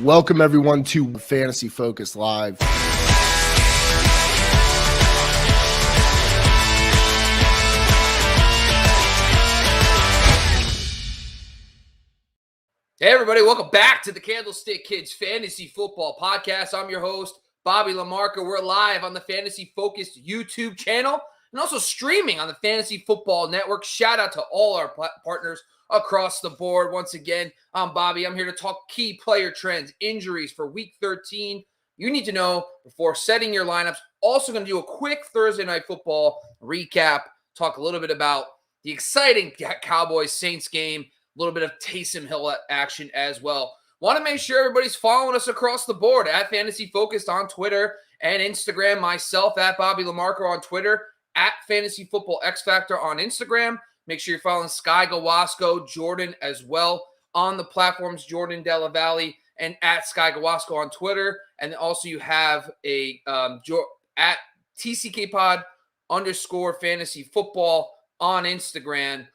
Welcome everyone to Fantasy Focus Live. Hey everybody, welcome back to the Candlestick Kids Fantasy Football Podcast. I'm your host, Bobby LaMarca. We're live on the Fantasy Focused YouTube channel and also streaming on the Fantasy Football Network. Shout out to all our partners across the board. Once again, I'm Bobby. I'm here to talk key player trends, injuries for Week 13. You need to know before setting your lineups. Also going to do a quick Thursday Night Football recap, talk a little bit about the exciting Cowboys-Saints game, a little bit of Taysom Hill action as well. Want to make sure everybody's following us across the board at Fantasy Focused on Twitter and Instagram. Myself at Bobby LaMarca on Twitter, at Fantasy Football X Factor on Instagram. Make sure you're following Sky Gawasco, Jordan as well on the platforms, Jordan Della Valle and at Sky Gawasco on Twitter. And also you have a at TCK Pod _ Fantasy Football on Instagram.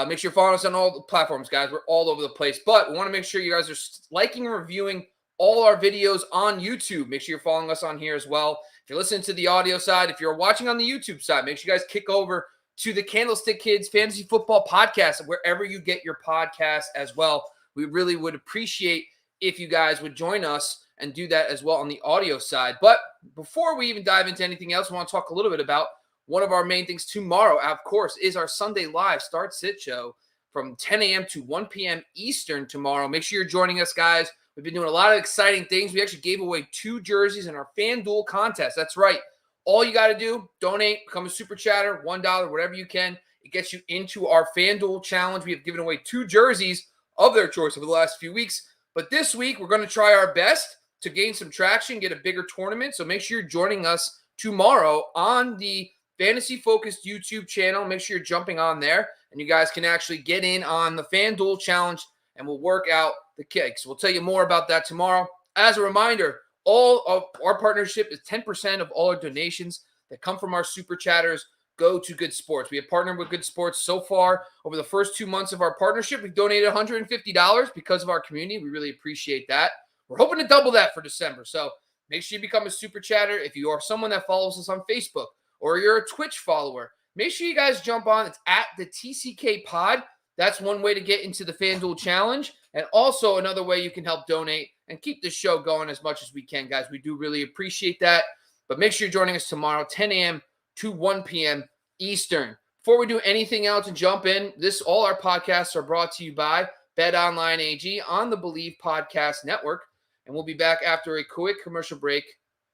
Make sure you're following us on all the platforms, guys. We're all over the place. But we want to make sure you guys are liking and reviewing all our videos on YouTube. Make sure you're following us on here as well. If you're listening to the audio side, if you're watching on the YouTube side, make sure you guys kick over to the Candlestick Kids Fantasy Football Podcast, wherever you get your podcast as well. We really would appreciate if you guys would join us and do that as well on the audio side. But before we even dive into anything else, I want to talk a little bit about one of our main things tomorrow, of course, is our Sunday Live Start Sit Show from 10 a.m. to 1 p.m. Eastern tomorrow. Make sure you're joining us, guys. We've been doing a lot of exciting things. We actually gave away 2 jerseys in our FanDuel contest. That's right. All you got to do, donate, become a super chatter, $1, whatever you can. It gets you into our FanDuel challenge. We have given away 2 jerseys of their choice over the last few weeks. But this week, we're going to try our best to gain some traction, get a bigger tournament. So make sure you're joining us tomorrow on the Fantasy Focused YouTube channel. Make sure you're jumping on there, and you guys can actually get in on the FanDuel challenge, and we'll work out the kicks. We'll tell you more about that tomorrow. As a reminder, all of our partnership is 10% of all our donations that come from our super chatters go to Good Sports. We have partnered with Good Sports so far. Over the first 2 months of our partnership, we've donated $150 because of our community. We really appreciate that. We're hoping to double that for December. So make sure you become a super chatter. If you are someone that follows us on Facebook, or you're a Twitch follower, make sure you guys jump on. It's at the TCK Pod. That's one way to get into the FanDuel Challenge. And also another way you can help donate and keep this show going as much as we can, guys. We do really appreciate that. But make sure you're joining us tomorrow, 10 a.m. to 1 p.m. Eastern. Before we do anything else and jump in, all our podcasts are brought to you by BetOnline AG on the Believe Podcast Network. And we'll be back after a quick commercial break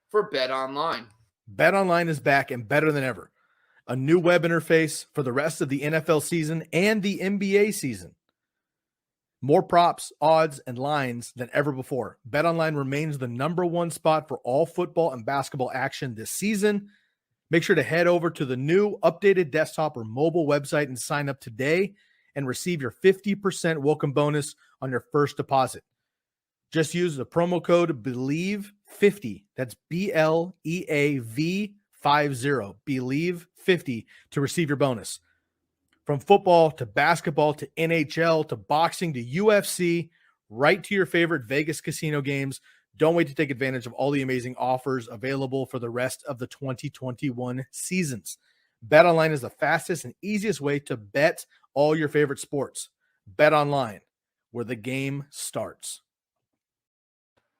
for BetOnline. BetOnline is back and better than ever. A new web interface for the rest of the NFL season and the NBA season. More props, odds, and lines than ever before. BetOnline remains the #1 spot for all football and basketball action this season. Make sure to head over to the new updated desktop or mobile website and sign up today and receive your 50% welcome bonus on your first deposit. Just use the promo code BELIEVE50. That's BLEAV50. BELIEVE50 to receive your bonus. From football to basketball to NHL to boxing to UFC, right to your favorite Vegas casino games. Don't wait to take advantage of all the amazing offers available for the rest of the 2021 seasons. BetOnline is the fastest and easiest way to bet all your favorite sports. BetOnline, where the game starts.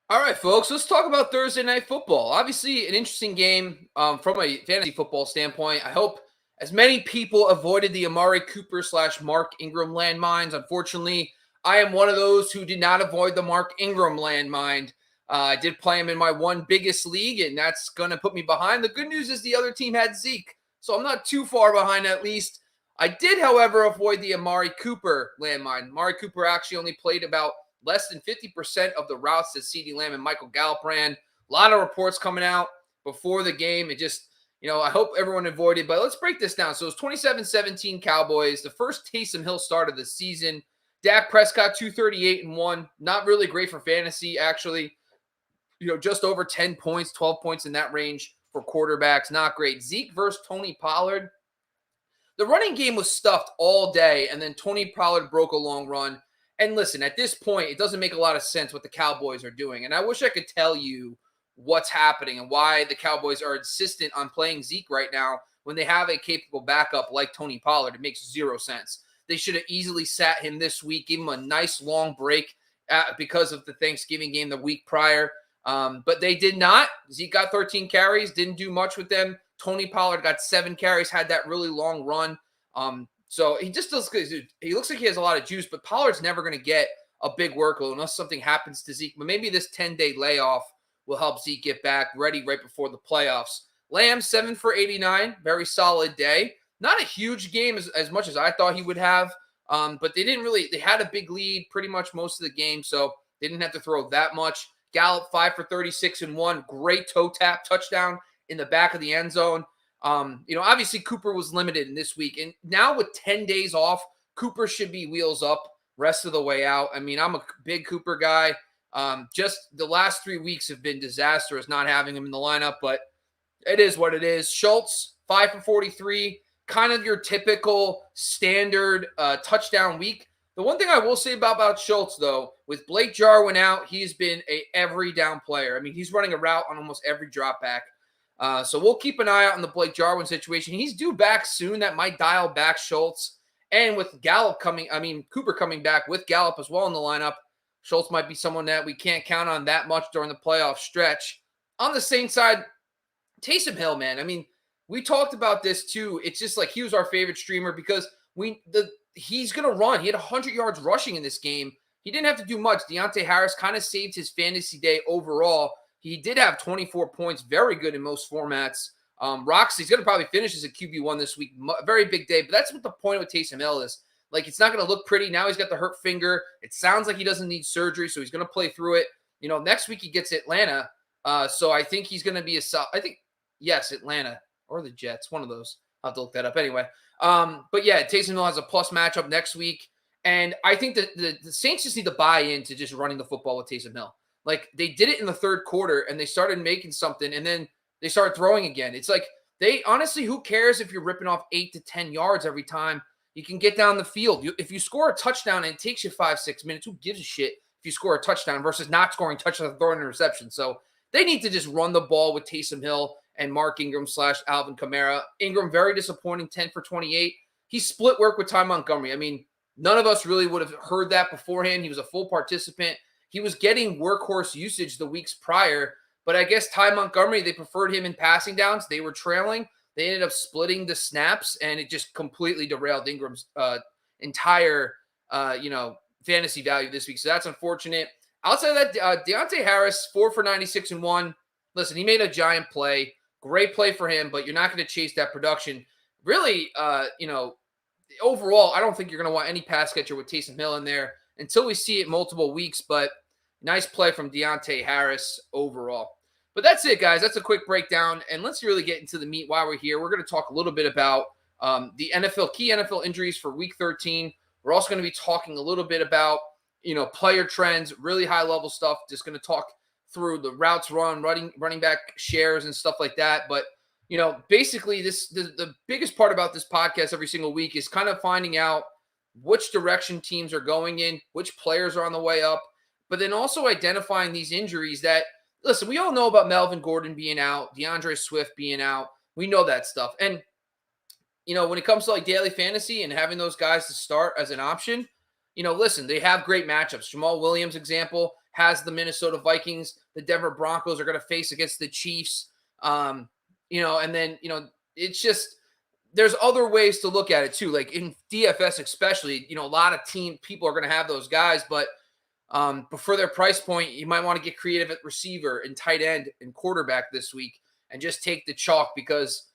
All right, folks, let's talk about Thursday Night Football. Obviously, an interesting game from a fantasy football standpoint. I hope as many people avoided the Amari Cooper / Mark Ingram landmines. Unfortunately, I am one of those who did not avoid the Mark Ingram landmine. I did play him in my one biggest league, and that's going to put me behind. The good news is the other team had Zeke, so I'm not too far behind at least. I did, however, avoid the Amari Cooper landmine. Amari Cooper actually only played about less than 50% of the routes that CeeDee Lamb and Michael Gallup ran. A lot of reports coming out before the game. It just, I hope everyone avoided. But let's break this down. So it's 27-17 Cowboys. The first Taysom Hill start of the season. Dak Prescott, 238-1. Not really great for fantasy, actually. Just over 10 points, 12 points in that range for quarterbacks. Not great. Zeke versus Tony Pollard. The running game was stuffed all day, and then Tony Pollard broke a long run. And listen, at this point, it doesn't make a lot of sense what the Cowboys are doing. And I wish I could tell you what's happening and why the Cowboys are insistent on playing Zeke right now when they have a capable backup like Tony Pollard. It makes zero sense. They should have easily sat him this week, give him a nice long break because of the Thanksgiving game the week prior. But they did not. Zeke got 13 carries, didn't do much with them. Tony Pollard got 7 carries, had that really long run. So he just does good. He looks like he has a lot of juice, but Pollard's never going to get a big workload unless something happens to Zeke. But maybe this 10-day layoff will help Zeke get back ready right before the playoffs. Lamb, 7 for 89, very solid day. Not a huge game as much as I thought he would have, but they had a big lead pretty much most of the game, so they didn't have to throw that much. Gallup, 5 for 36 and 1, great toe tap touchdown in the back of the end zone. Obviously Cooper was limited in this week, and now with 10 days off, Cooper should be wheels up rest of the way out. I mean, I'm a big Cooper guy. Just the last 3 weeks have been disastrous not having him in the lineup, but it is what it is. Schultz, 5 for 43, kind of your typical standard touchdown week. The one thing I will say about Schultz, though, with Blake Jarwin out, he's been a every down player. I mean, he's running a route on almost every drop back. So we'll keep an eye out on the Blake Jarwin situation. He's due back soon. That might dial back Schultz. And with Cooper coming back with Gallup as well in the lineup, Schultz might be someone that we can't count on that much during the playoff stretch. On the Saints side, Taysom Hill, man. I mean, we talked about this too. It's just like he was our favorite streamer because he's going to run. He had 100 yards rushing in this game. He didn't have to do much. Deonte Harris kind of saved his fantasy day overall. He did have 24 points, very good in most formats. Roxy's going to probably finish as a QB1 this week. Very big day, but that's what the point with Taysom Hill is. Like, it's not going to look pretty. Now he's got the hurt finger. It sounds like he doesn't need surgery, so he's going to play through it. Next week he gets Atlanta. So I think he's going to be Atlanta or the Jets, one of those. I'll have to look that up anyway. But yeah, Taysom Hill has a plus matchup next week. And I think that the Saints just need to buy into just running the football with Taysom Hill. Like, they did it in the third quarter, and they started making something, and then they started throwing again. It's like, honestly, who cares if you're ripping off 8 to 10 yards every time you can get down the field? If you score a touchdown and it takes you 5-6 minutes, who gives a shit if you score a touchdown versus not scoring touchdown and throwing an interception? So they need to just run the ball with Taysom Hill and Mark Ingram / Alvin Kamara. Ingram, very disappointing, 10 for 28. He split work with Ty Montgomery. I mean, none of us really would have heard that beforehand. He was a full participant. He was getting workhorse usage the weeks prior, but I guess Ty Montgomery, they preferred him in passing downs. They were trailing. They ended up splitting the snaps, and it just completely derailed Ingram's entire, fantasy value this week. So that's unfortunate. Outside of that, Deonte Harris, 4 for 96 and 1. Listen, he made a giant play. Great play for him, but you're not going to chase that production. Really, overall, I don't think you're going to want any pass catcher with Taysom Hill in there until we see it multiple weeks, but nice play from Deonte Harris overall. But that's it, guys. That's a quick breakdown, and let's really get into the meat while we're here. We're going to talk a little bit about the key NFL injuries for Week 13. We're also going to be talking a little bit about, player trends, really high-level stuff. Just going to talk through the routes run, running back shares and stuff like that. But, basically the biggest part about this podcast every single week is kind of finding out which direction teams are going in, which players are on the way up, but then also identifying these injuries that, listen, we all know about Melvin Gordon being out, DeAndre Swift being out. We know that stuff. And, when it comes to like daily fantasy and having those guys to start as an option, listen, they have great matchups. Jamal Williams, example, has the Minnesota Vikings. The Denver Broncos are going to face against the Chiefs. And then, it's just, there's other ways to look at it too. Like in DFS especially, a lot of people are going to have those guys, but for their price point, you might want to get creative at receiver and tight end and quarterback this week and just take the chalk because,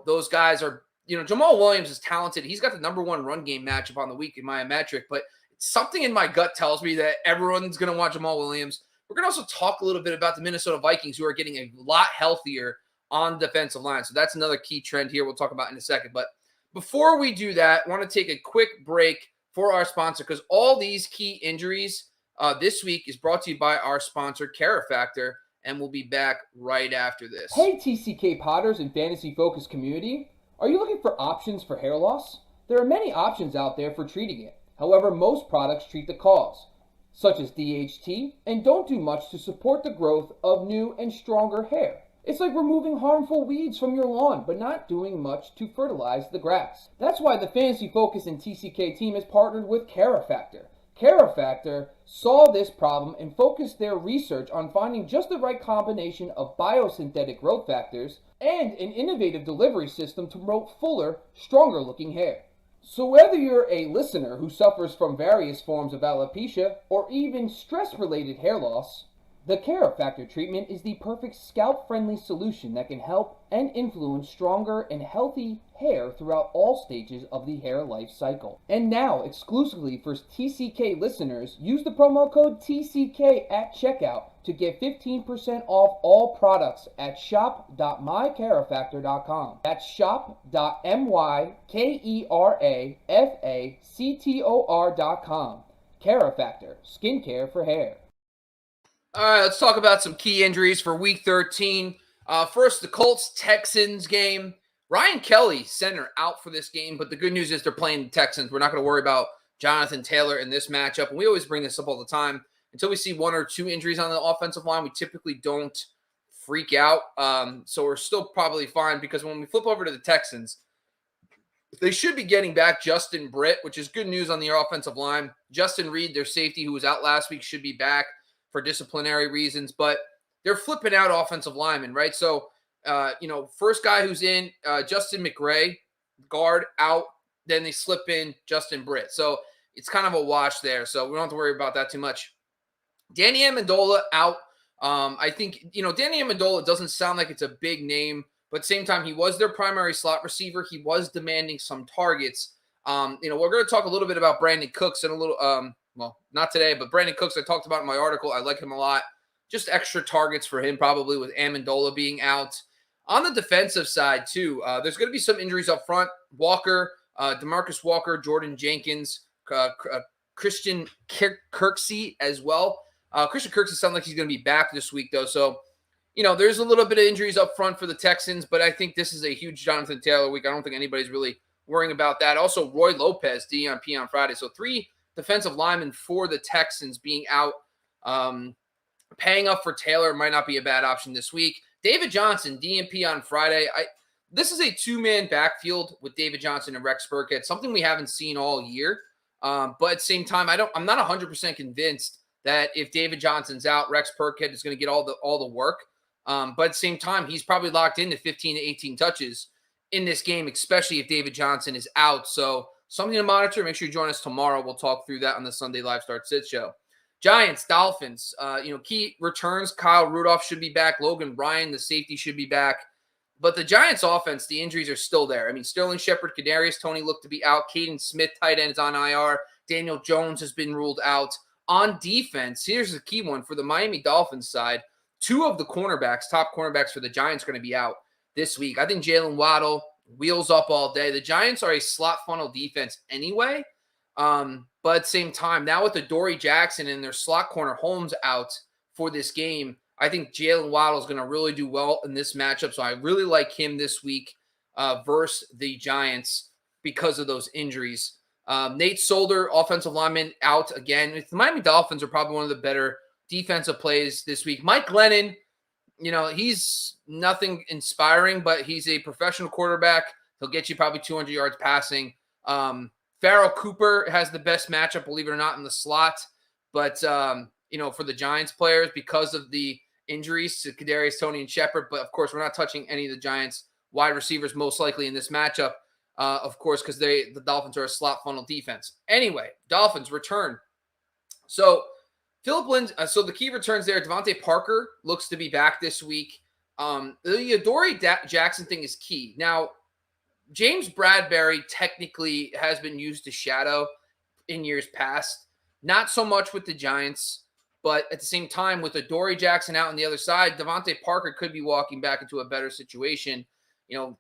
those guys are, Jamal Williams is talented. He's got the number 1 run game matchup on the week in my metric, but something in my gut tells me that everyone's going to want Jamal Williams. We're going to also talk a little bit about the Minnesota Vikings, who are getting a lot healthier on defensive line. So that's another key trend here we'll talk about in a second. But before we do that, I want to take a quick break for our sponsor because all these key injuries this week is brought to you by our sponsor, Carifactor, and we'll be back right after this. Hey, TCK Potters and Fantasy Focus community. Are you looking for options for hair loss? There are many options out there for treating it. However, most products treat the cause, such as DHT, and don't do much to support the growth of new and stronger hair. It's like removing harmful weeds from your lawn, but not doing much to fertilize the grass. That's why the Fantasy Focus and TCK team has partnered with CareFactor. CareFactor saw this problem and focused their research on finding just the right combination of biosynthetic growth factors and an innovative delivery system to promote fuller, stronger looking hair. So whether you're a listener who suffers from various forms of alopecia or even stress-related hair loss, the CareFactor treatment is the perfect scalp-friendly solution that can help and influence stronger and healthy hair throughout all stages of the hair life cycle. And now, exclusively for TCK listeners, use the promo code TCK at checkout to get 15% off all products at shop.mycarefactor.com. That's shop.mykerafactor.com. CareFactor, skincare for hair. All right, let's talk about some key injuries for Week 13. First, the Colts-Texans game. Ryan Kelly, center, out for this game, but the good news is they're playing the Texans. We're not going to worry about Jonathan Taylor in this matchup. And we always bring this up all the time. Until we see one or two injuries on the offensive line, we typically don't freak out. So we're still probably fine because when we flip over to the Texans, they should be getting back Justin Britt, which is good news on the offensive line. Justin Reed, their safety, who was out last week, should be back for disciplinary reasons, but they're flipping out offensive linemen, right? So, first guy who's in, Justin McRae, guard, out. Then they slip in Justin Britt. So it's kind of a wash there. So we don't have to worry about that too much. Danny Amendola out. I think, Danny Amendola doesn't sound like it's a big name, but at the same time, he was their primary slot receiver. He was demanding some targets. We're going to talk a little bit about Brandon Cooks in a little, well, not today, but Brandon Cooks, I talked about in my article. I like him a lot. Just extra targets for him probably with Amendola being out. On the defensive side, too, there's going to be some injuries up front. Walker, DeMarcus Walker, Jordan Jenkins, Christian Kirksey as well. Christian Kirksey sounds like he's going to be back this week, though. So, there's a little bit of injuries up front for the Texans, but I think this is a huge Jonathan Taylor week. I don't think anybody's really worrying about that. Also, Roy Lopez, Dnp on Friday. So 3 defensive linemen for the Texans being out. Paying up for Taylor might not be a bad option this week. David Johnson, DNP on Friday. This is a 2-man backfield with David Johnson and Rex Burkhead, something we haven't seen all year. But at the same time, I'm not 100% convinced that if David Johnson's out, Rex Burkhead is going to get all the work. But at the same time, he's probably locked into 15 to 18 touches in this game, especially if David Johnson is out. So something to monitor. Make sure you join us tomorrow. We'll talk through that on the Sunday Live Start Sit Show. Giants, Dolphins, key returns. Kyle Rudolph should be back. Logan Ryan, the safety, should be back. But the Giants offense, the injuries are still there. I mean, Sterling Shepard, Kadarius Toney look to be out. Caden Smith, tight end, is on IR. Daniel Jones has been ruled out. On defense, here's the key one for the Miami Dolphins side. 2 of the top cornerbacks for the Giants are going to be out this week. I think Jalen Waddle wheels up all day. The Giants are a slot funnel defense anyway. But at the same time, now with Adoree Jackson and their slot corner Holmes out for this game, I think Jalen Waddle is going to really do well in this matchup. So I really like him this week versus the Giants because of those injuries. Nate Solder, offensive lineman, out again. The Miami Dolphins are probably one of the better defensive plays this week. Mike Glennon, he's nothing inspiring, but he's a professional quarterback. He'll get you probably 200 yards passing. Farrell Cooper has the best matchup, believe it or not, in the slot. But, for the Giants players, because of the injuries to Kadarius Toney and Shepard. But, of course, we're not touching any of the Giants wide receivers most likely in this matchup, of course, because the Dolphins are a slot funnel defense. Anyway, Dolphins return. So, Phillip Lindsay, so the key returns there. Devonte Parker looks to be back this week. The Adoree Jackson thing is key. Now, James Bradbury technically has been used to shadow in years past. Not so much with the Giants, but at the same time, with Adoree Jackson out on the other side, Devonte Parker could be walking back into a better situation.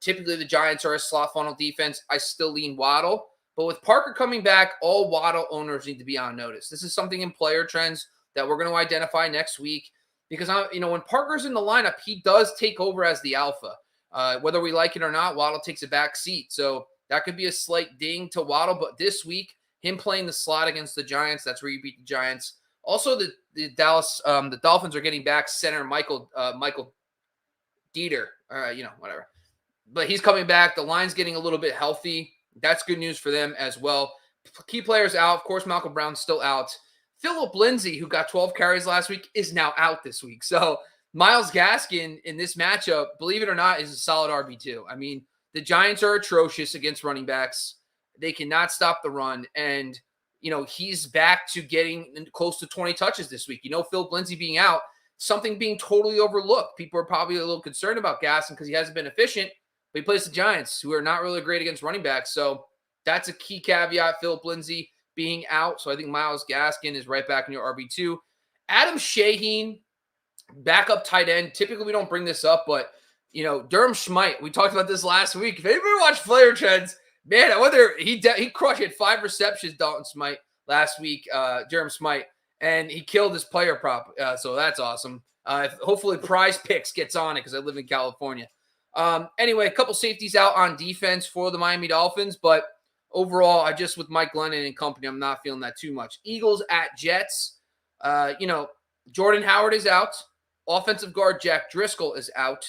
Typically the Giants are a slot funnel defense. I still lean Waddle. But with Parker coming back, all Waddle owners need to be on notice. This is something in player trends that we're going to identify next week because, when Parker's in the lineup, he does take over as the alpha. Whether we like it or not, Waddle takes a back seat. So that could be a slight ding to Waddle. But this week, him playing the slot against the Giants, that's where you beat the Giants. Also, the Dolphins are getting back center Michael Dieter, whatever. But he's coming back. The line's getting a little bit healthy. That's good news for them as well. Key players out. Of course, Malcolm Brown's still out. Phillip Lindsay, who got 12 carries last week, is now out this week. So Myles Gaskin in this matchup, believe it or not, is a solid RB2. I mean, the Giants are atrocious against running backs. They cannot stop the run. And, he's back to getting close to 20 touches this week. Phillip Lindsay being out, something being totally overlooked. People are probably a little concerned about Gaskin because he hasn't been efficient, but he plays the Giants, who are not really great against running backs. So that's a key caveat, Phillip Lindsay being out. So I think Myles Gaskin is right back in your RB2. Adam Shaheen, backup tight end. Typically, we don't bring this up, but, Durham Smythe, we talked about this last week. If anybody watched player trends, man, I wonder, he crushed. He had 5 receptions, Dalton Smythe, last week, Durham Smythe, and he killed his player prop. So that's awesome. Hopefully Prize Picks gets on it because I live in California. Anyway, a couple safeties out on defense for the Miami Dolphins, but overall, with Mike Glennon and company, I'm not feeling that too much. Eagles at Jets. Jordan Howard is out. Offensive guard Jack Driscoll is out.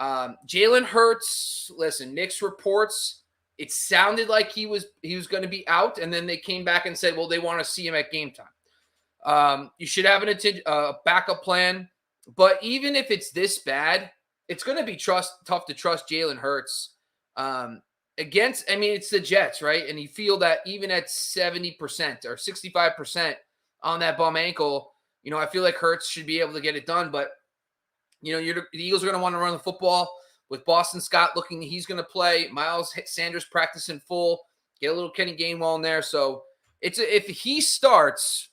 Jalen Hurts, listen, mixed reports. It sounded like he was going to be out, and then they came back and said, well, they want to see him at game time. You should have a backup plan, but even if it's this bad, it's going to be tough to trust Jalen Hurts it's the Jets, right? And you feel that even at 70% or 65% on that bum ankle, I feel like Hurts should be able to get it done. But, the Eagles are going to want to run the football with Boston Scott looking he's going to play. Miles Sanders practicing full. Get a little Kenny Gainwell in there. So if he starts,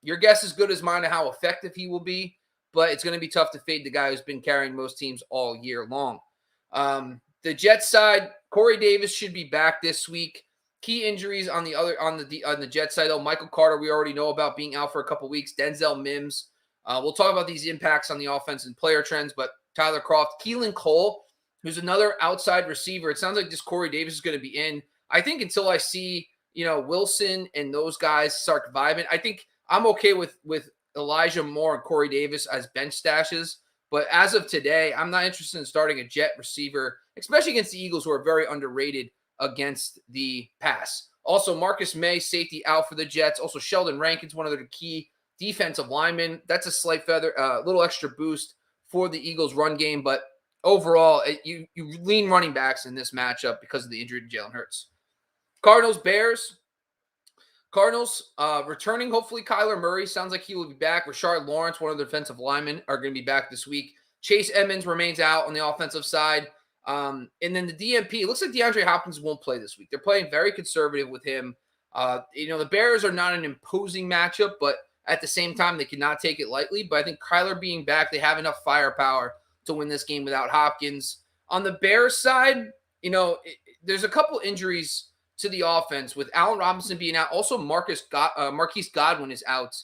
your guess is good as mine of how effective he will be. But it's going to be tough to fade the guy who's been carrying most teams all year long. The Jets side, Corey Davis should be back this week. Key injuries on the Jets side, though. Michael Carter, we already know about being out for a couple weeks. Denzel Mims. We'll talk about these impacts on the offense and player trends, but Tyler Kroft, Keelan Cole, who's another outside receiver. It sounds like this Corey Davis is going to be in. I think until I see, Wilson and those guys start vibing, I think I'm okay with Elijah Moore and Corey Davis as bench stashes. But as of today, I'm not interested in starting a Jet receiver, especially against the Eagles, who are very underrated against the pass. Also, Marcus May, safety, out for the Jets. Also, Sheldon Rankin's one of their key defensive linemen. That's a slight little extra boost for the Eagles' run game. But overall, you lean running backs in this matchup because of the injury to Jalen Hurts. Cardinals, Bears. Cardinals returning, hopefully, Kyler Murray. Sounds like he will be back. Rashard Lawrence, one of the defensive linemen, are going to be back this week. Chase Edmonds remains out on the offensive side. And then the DNP, it looks like DeAndre Hopkins won't play this week. They're playing very conservative with him. The Bears are not an imposing matchup, but at the same time, they cannot take it lightly. But I think Kyler being back, they have enough firepower to win this game without Hopkins. On the Bears side, there's a couple injuries to the offense with Allen Robinson being out. Also, Marquise Godwin is out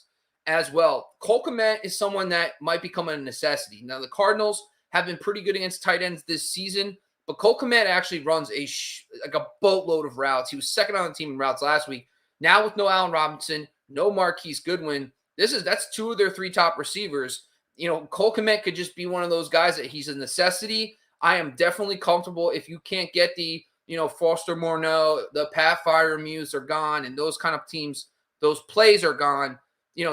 as well. Cole Kmet is someone that might become a necessity. Now, the Cardinals have been pretty good against tight ends this season, but Cole Kmet actually runs a boatload of routes. He was second on the team in routes last week. Now with no Allen Robinson, no Marquise Goodwin, that's 2 of their 3 top receivers. Cole Kmet could just be one of those guys that he's a necessity. I am definitely comfortable if you can't get the Foster Morneau, the Pat Freiermuths are gone, and those kind of teams, those plays are gone.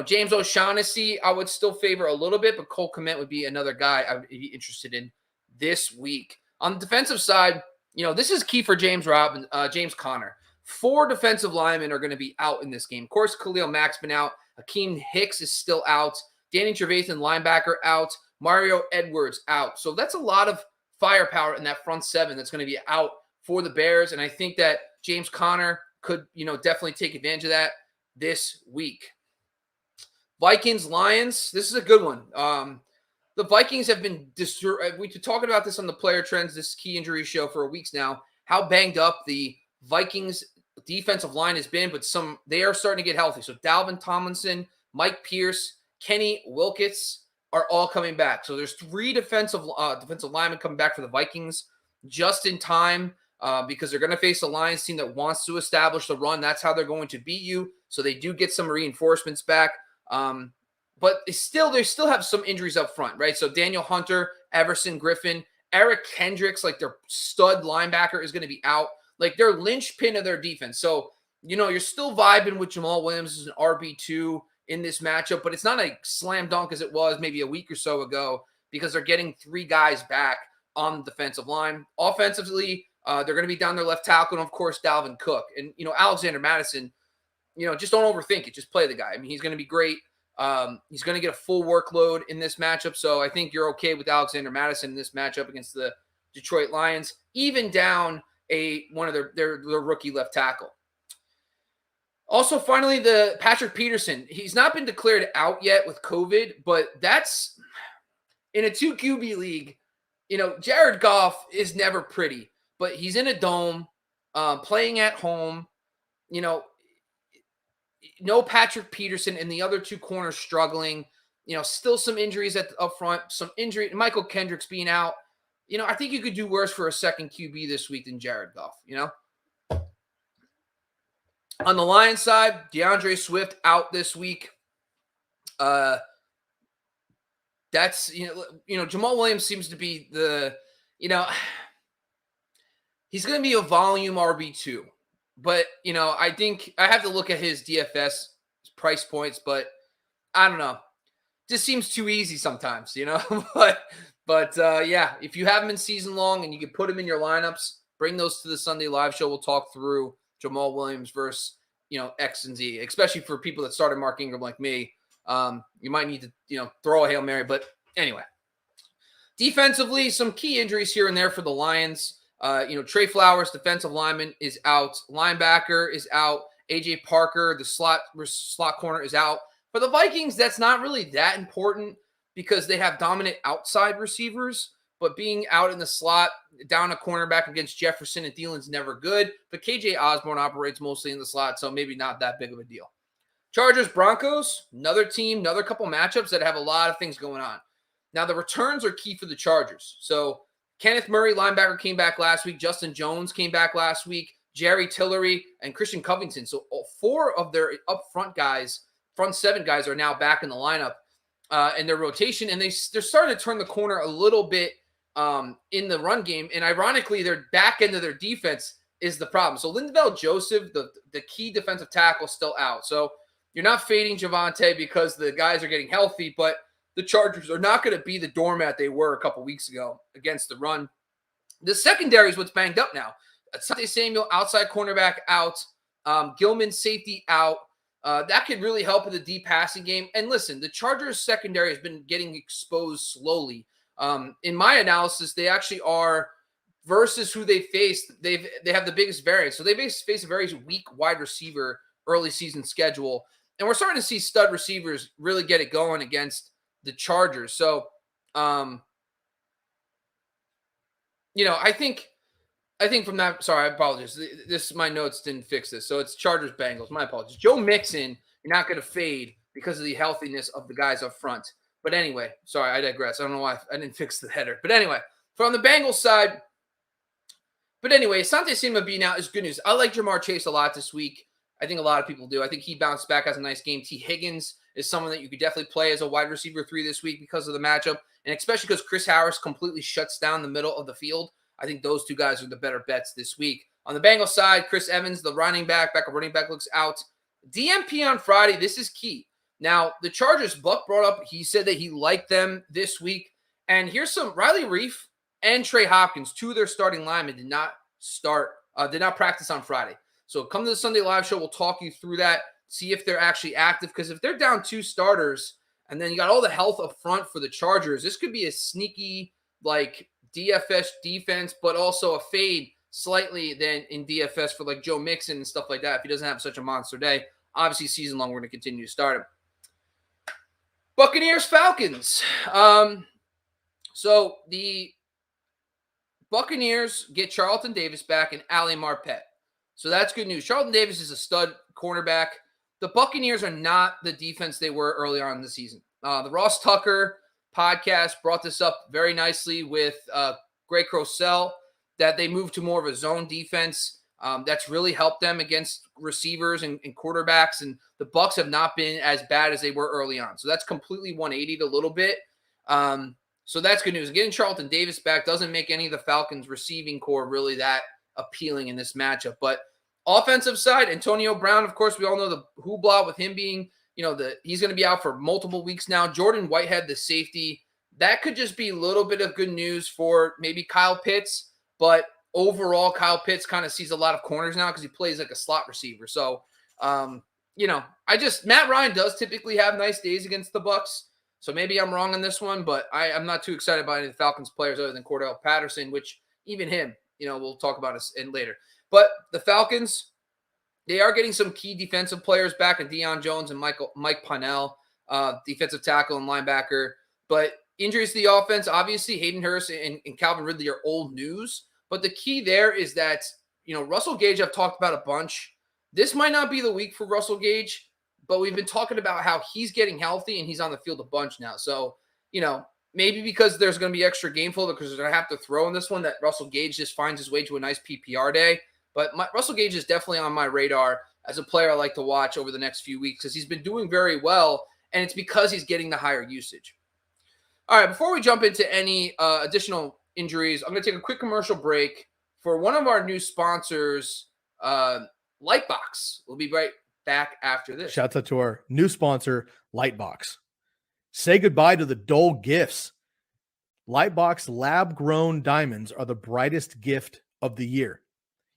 James O'Shaughnessy, I would still favor a little bit, but Cole Kmet would be another guy I would be interested in this week. On the defensive side, this is key for James Conner. 4 defensive linemen are going to be out in this game. Of course, Khalil Mack's been out. Akeem Hicks is still out. Danny Trevathan, linebacker, out. Mario Edwards, out. So that's a lot of firepower in that front 7 that's going to be out for the Bears, and I think that James Conner could, definitely take advantage of that this week. Vikings, Lions, this is a good one. The Vikings have been we've been talking about this on the player trends, this key injury show for weeks now, how banged up the Vikings defensive line has been, but they are starting to get healthy. So Dalvin Tomlinson, Mike Pierce, Kenny Wilkes are all coming back. So there's 3 defensive linemen coming back for the Vikings just in time. because they're going to face a Lions team that wants to establish the run. That's how they're going to beat you. So they do get some reinforcements back. But they still have some injuries up front, right? So Daniel Hunter, Everson Griffin, Eric Kendricks, like their stud linebacker, is going to be out. Like their linchpin of their defense. So, you're still vibing with Jamal Williams as an RB2 in this matchup, but it's not a slam dunk as it was maybe a week or so ago because they're getting 3 guys back on the defensive line. Offensively, they're going to be down their left tackle and, of course, Dalvin Cook. And, Alexander Mattison, just don't overthink it. Just play the guy. I mean, he's going to be great. He's going to get a full workload in this matchup. So I think you're okay with Alexander Mattison in this matchup against the Detroit Lions, even down one of their rookie left tackle. Also, finally, the Patrick Peterson. He's not been declared out yet with COVID, but that's in a 2 QB league. Jared Goff is never pretty, but he's in a dome, playing at home. No Patrick Peterson and the other 2 corners struggling. Still some injuries up front, some injury. Michael Kendricks being out. I think you could do worse for a second QB this week than Jared Goff. On the Lions side, Deandre Swift out this week. That's Jamal Williams seems to be he's going to be a volume RB2. But, I think I have to look at his DFS price points, but I don't know. Just seems too easy sometimes, but yeah, if you have him in season long and you can put him in your lineups, bring those to the Sunday live show. We'll talk through Jamal Williams versus, X and Z, especially for people that started Mark Ingram like me. You might need to, throw a Hail Mary, but anyway. Defensively, some key injuries here and there for the Lions. Trey Flowers, defensive lineman, is out. Linebacker is out. AJ Parker, the slot corner, is out. For the Vikings, that's not really that important because they have dominant outside receivers, but being out in the slot, down a cornerback against Jefferson and Thielen's never good. But KJ Osborne operates mostly in the slot, so maybe not that big of a deal. Chargers, Broncos, another team, another couple matchups that have a lot of things going on. Now, the returns are key for the Chargers. So Kenneth Murray, linebacker, came back last week. Justin Jones came back last week. Jerry Tillery and Christian Covington. So 4 of their front 7 guys are now back in the lineup in their rotation. And they're starting to turn the corner a little bit in the run game. And ironically, their back end of their defense is the problem. So Linval Joseph, the key defensive tackle, is still out. So you're not fading Javonte because the guys are getting healthy, but the Chargers are not going to be the doormat they were a couple weeks ago against the run. The secondary is what's banged up now. Asante Samuel, outside cornerback, out. Gilman, safety, out. That could really help in the deep passing game. And listen, the Chargers secondary has been getting exposed slowly. In my analysis, they actually are, versus who they faced, they have the biggest variance. So they face a very weak wide receiver early season schedule. And we're starting to see stud receivers really get it going against the Chargers. So, I think from that, sorry, I apologize. My notes didn't fix this. So it's Chargers Bengals. My apologies. Joe Mixon, you're not going to fade because of the healthiness of the guys up front. But anyway, sorry, I digress. I don't know why I didn't fix the header. But anyway, from the Bengals side, Asante Samuel being out is good news. I like Jamar Chase a lot this week. I think a lot of people do. I think he bounced back, has a nice game. T. Higgins is someone that you could definitely play as a wide receiver 3 this week because of the matchup, and especially because Chris Harris completely shuts down the middle of the field. I think those 2 guys are the better bets this week. On the Bengals side, Chris Evans, the backup running back, looks out. DNP on Friday, this is key. Now, the Chargers, Buck brought up, he said that he liked them this week. And here's some, Riley Reif and Trey Hopkins, 2 of their starting linemen did not practice on Friday. So come to the Sunday live show. We'll talk you through that, see if they're actually active. Because if they're down 2 starters and then you got all the health up front for the Chargers, this could be a sneaky, DFS defense, but also a fade slightly than in DFS for Joe Mixon and stuff like that if he doesn't have such a monster day. Obviously, season long, we're going to continue to start him. Buccaneers, Falcons. So the Buccaneers get Charlton Davis back and Ali Marpet. So that's good news. Charlton Davis is a stud cornerback. The Buccaneers are not the defense they were early on in the season. The Ross Tucker podcast brought this up very nicely with Greg Crosell. that they moved to more of a zone defense. That's really helped them against receivers and quarterbacks, and the Bucs have not been as bad as they were early on. So that's completely 180'd a little bit. So that's good news. Getting Charlton Davis back doesn't make any of the Falcons receiving core really that appealing in this matchup. But offensive side, Antonio Brown, of course, we all know the hoopla with him being, he's going to be out for multiple weeks now. Jordan Whitehead, the safety, that could just be a little bit of good news for maybe Kyle Pitts. But overall, Kyle Pitts kind of sees a lot of corners now because he plays like a slot receiver. So, Matt Ryan does typically have nice days against the Bucs. So maybe I'm wrong on this one, but I'm not too excited about any of the Falcons players other than Cordell Patterson, which even him, we'll talk about us in later. But the Falcons, they are getting some key defensive players back in Deion Jones and Mike Ponnell, defensive tackle and linebacker. But injuries to the offense, obviously Hayden Hurst and Calvin Ridley are old news. But the key there is that, Russell Gage, I've talked about a bunch. This might not be the week for Russell Gage, but we've been talking about how he's getting healthy and he's on the field a bunch now. So, maybe because there's going to be extra game flow because they're going to have to throw in this one that Russell Gage just finds his way to a nice PPR day. But Russell Gage is definitely on my radar as a player I like to watch over the next few weeks because he's been doing very well, and it's because he's getting the higher usage. All right, before we jump into any additional injuries, I'm going to take a quick commercial break for one of our new sponsors, Lightbox. We'll be right back after this. Shout out to our new sponsor, Lightbox. Say goodbye to the dull gifts. Lightbox lab-grown diamonds are the brightest gift of the year.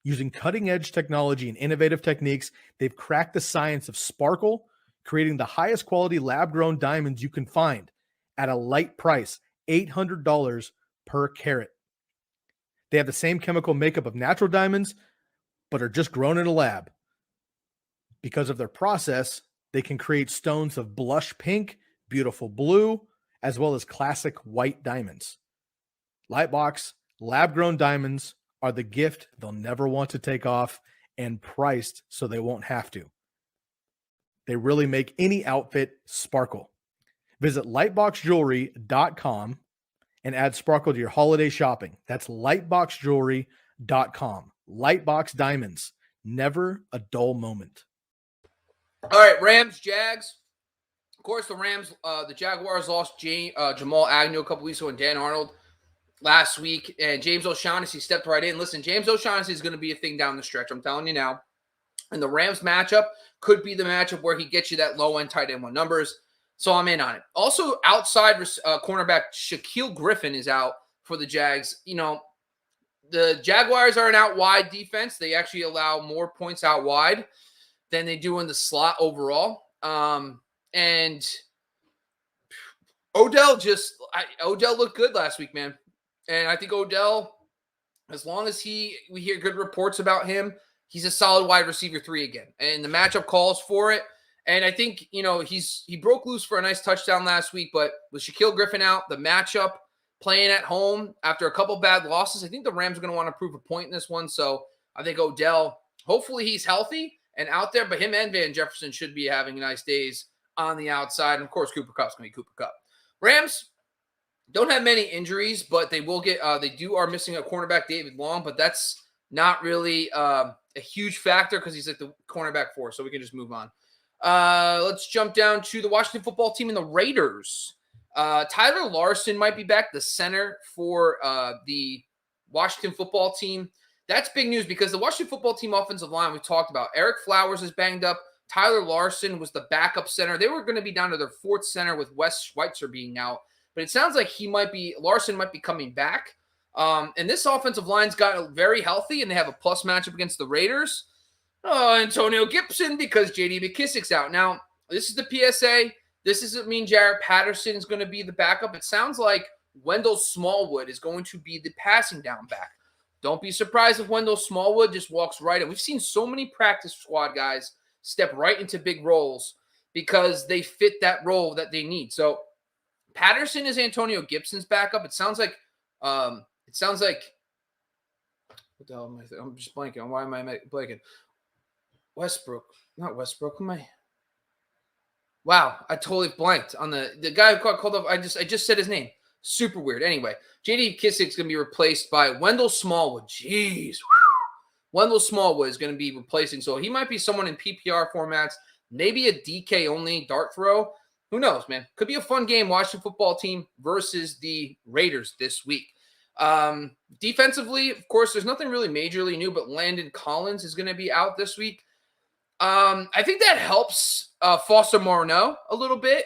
Using cutting-edge technology and innovative techniques, they've cracked the science of sparkle, creating the highest quality lab-grown diamonds you can find at a light price, $800 per carat. They have the same chemical makeup of natural diamonds, but are just grown in a lab. Because of their process, they can create stones of blush pink, beautiful blue, as well as classic white diamonds. Lightbox lab-grown diamonds are the gift they'll never want to take off and priced so they won't have to. They really make any outfit sparkle. Visit lightboxjewelry.com and add sparkle to your holiday shopping. That's lightboxjewelry.com. Lightbox diamonds. Never a dull moment. All right, Rams, Jags. Of course, the Jaguars lost Jamal Agnew a couple weeks ago and Dan Arnold last week, and James O'Shaughnessy stepped right in. Listen, James O'Shaughnessy is going to be a thing down the stretch. I'm telling you now. And the Rams matchup could be the matchup where he gets you that low-end tight end one numbers. So I'm in on it. Also, outside cornerback Shaquille Griffin is out for the Jags. The Jaguars are an out-wide defense. They actually allow more points out wide than they do in the slot overall. And Odell looked good last week, man. And I think Odell, as long as we hear good reports about him, he's a solid wide receiver 3 again. And the matchup calls for it. And I think, he broke loose for a nice touchdown last week, but with Shaquille Griffin out, the matchup playing at home after a couple bad losses, I think the Rams are going to want to prove a point in this one. So I think Odell, hopefully he's healthy and out there, but him and Van Jefferson should be having nice days on the outside. And of course, Cooper Kupp's going to be Cooper Kupp. Rams don't have many injuries, but they will get, are missing a cornerback, David Long, but that's not really a huge factor because he's at the cornerback 4. So we can just move on. Let's jump down to the Washington football team and the Raiders. Tyler Larson might be back, the center for the Washington football team. That's big news because the Washington football team offensive line we talked about. Eric Flowers is banged up. Tyler Larson was the backup center. They were going to be down to their 4th center with Wes Schweitzer being out. But it sounds like Larson might be coming back. And this offensive line's got very healthy, and they have a plus matchup against the Raiders. Antonio Gibson because J.D. McKissick's out. Now, this is the PSA. This doesn't mean Jared Patterson is going to be the backup. It sounds like Wendell Smallwood is going to be the passing down back. Don't be surprised if Wendell Smallwood just walks right in. We've seen so many practice squad guys step right into big roles because they fit that role that they need. So Patterson is Antonio Gibson's backup. It sounds like what the hell am I I'm just blanking. Why am I blanking? Not Westbrook. Who am I? Wow, I totally blanked on the guy who called up. I just said his name. Super weird. Anyway, J.D. Kissick's going to be replaced by Wendell Smallwood. Jeez. Wendell Smallwood is going to be replacing. So he might be someone in PPR formats, maybe a DK only dart throw. Who knows, man? Could be a fun game. Washington football team versus the Raiders this week. Defensively, of course, there's nothing really majorly new, but Landon Collins is going to be out this week. I think that helps Foster Moreau a little bit.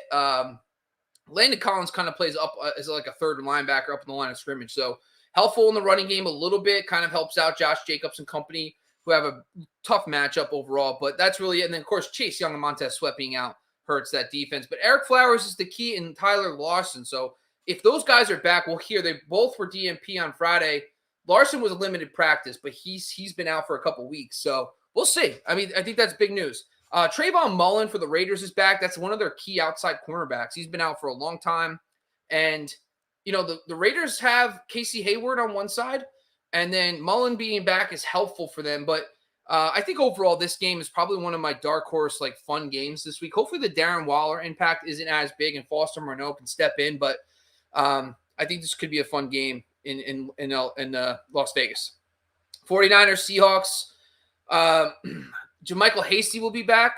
Landon Collins kind of plays up as like a third linebacker up in the line of scrimmage. So helpful in the running game a little bit, kind of helps out Josh Jacobs and company, who have a tough matchup overall. But that's really it. And then, of course, Chase Young and Montez Sweat being out hurts that defense. But Eric Flowers is the key, and Tyler Larsen. So if those guys are back, we'll hear they both were DNP on Friday. Larsen was a limited practice, but he's been out for a couple weeks. So we'll see. I mean, I think that's big news. Trayvon Mullen for the Raiders is back. That's one of their key outside cornerbacks. He's been out for a long time. And, you know, the Raiders have Casey Hayward on one side, and then Mullen being back is helpful for them. But I think overall this game is probably one of my dark horse, like, fun games this week. Hopefully the Darren Waller impact isn't as big and Foster Moreau can step in. But I think this could be a fun game in Las Vegas. 49ers, Seahawks. JaMychal Hasty will be back.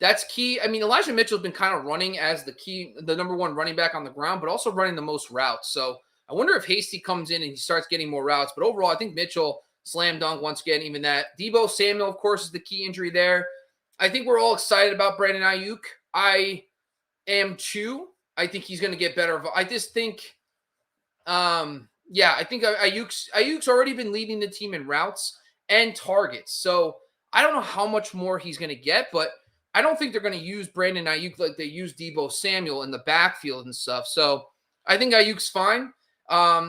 That's key. I mean, Elijah Mitchell's been kind of running as the number one running back on the ground, but also running the most routes. So I wonder if Hasty comes in and he starts getting more routes. But overall, I think Mitchell slam dunk once again, even that. Deebo Samuel, of course, is the key injury there. I think we're all excited about Brandon Ayuk. I am too. I think he's going to get better. I just think, I think Ayuk's already been leading the team in routes and targets. So I don't know how much more he's going to get, but I don't think they're going to use Brandon Ayuk like they use Deebo Samuel in the backfield and stuff. So I think Ayuk's fine.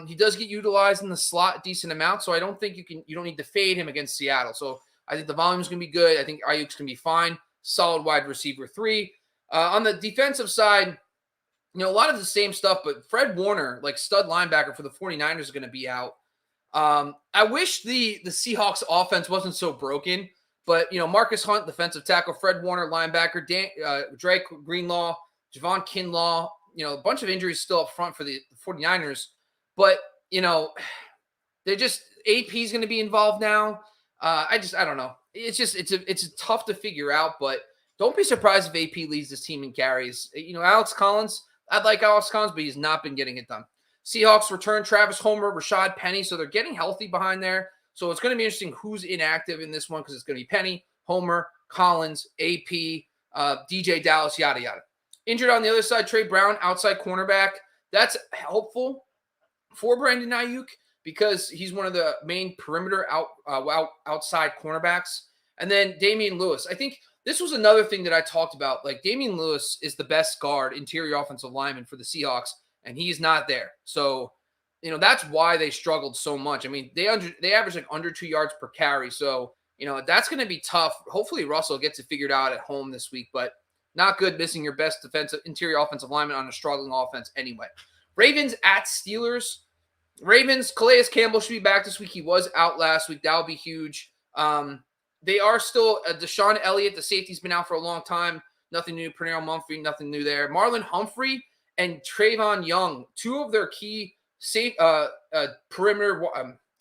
He does get utilized in the slot a decent amount, so I don't think you don't need to fade him against Seattle. So I think the volume's going to be good. I think Ayuk's going to be fine. Solid wide receiver 3. On the defensive side, you know, a lot of the same stuff, but Fred Warner, like stud linebacker for the 49ers, is going to be out. I wish the Seahawks offense wasn't so broken. But, you know, Marcus Hunt, defensive tackle, Fred Warner, linebacker, Drake Greenlaw, Javon Kinlaw, you know, a bunch of injuries still up front for the 49ers. But, you know, they're just AP's going to be involved now. I don't know. It's tough to figure out, but don't be surprised if AP leads this team in carries. You know, Alex Collins, I'd like Alex Collins, but he's not been getting it done. Seahawks return Travis Homer, Rashad Penny, so they're getting healthy behind there. So it's going to be interesting who's inactive in this one because it's going to be Penny, Homer, Collins, AP, DJ Dallas, yada, yada. Injured on the other side, Trey Brown, outside cornerback. That's helpful for Brandon Ayuk because he's one of the main perimeter outside cornerbacks. And then Damien Lewis. I think this was another thing that I talked about. Like, Damien Lewis is the best guard, interior offensive lineman for the Seahawks, and he's not there. So, you know, that's why they struggled so much. I mean, they average like under 2 yards per carry. So, you know, that's going to be tough. Hopefully Russell gets it figured out at home this week, but not good missing your best interior offensive lineman on a struggling offense anyway. Ravens at Steelers. Ravens, Calais Campbell should be back this week. He was out last week. That'll be huge. They are still Deshaun Elliott. The safety's been out for a long time. Nothing new. Pernell Mumphrey, nothing new there. Marlon Humphrey and Trayvon Young, two of their key perimeter,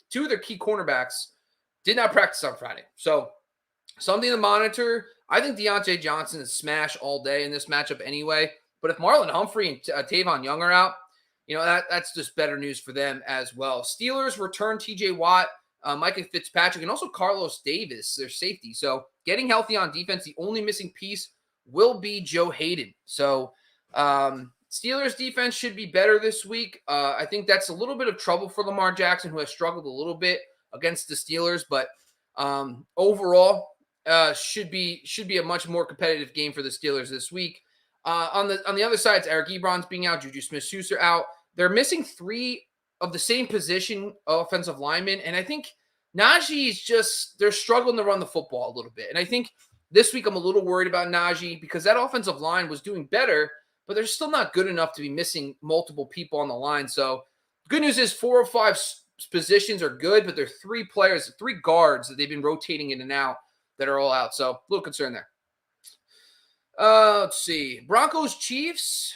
two of their key cornerbacks did not practice on Friday. So something to monitor. I think Deontay Johnson is smash all day in this matchup anyway. But if Marlon Humphrey and Tavon Young are out, you know, that's just better news for them as well. Steelers return TJ Watt, Micah Fitzpatrick, and also Carlos Davis, their safety. So getting healthy on defense, the only missing piece will be Joe Hayden. So Steelers defense should be better this week. I think that's a little bit of trouble for Lamar Jackson, who has struggled a little bit against the Steelers, but overall should be a much more competitive game for the Steelers this week. On the other side, it's Eric Ebron's being out, Juju Smith-Schuster out. They're missing 3 of the same position offensive linemen, and I think Naji they're struggling to run the football a little bit. And I think this week I'm a little worried about Naji because that offensive line was doing better, but they're still not good enough to be missing multiple people on the line. So good news is 4 or 5 positions are good, but there are 3 guards that they've been rotating in and out that are all out. So a little concern there. Let's see. Broncos, Chiefs.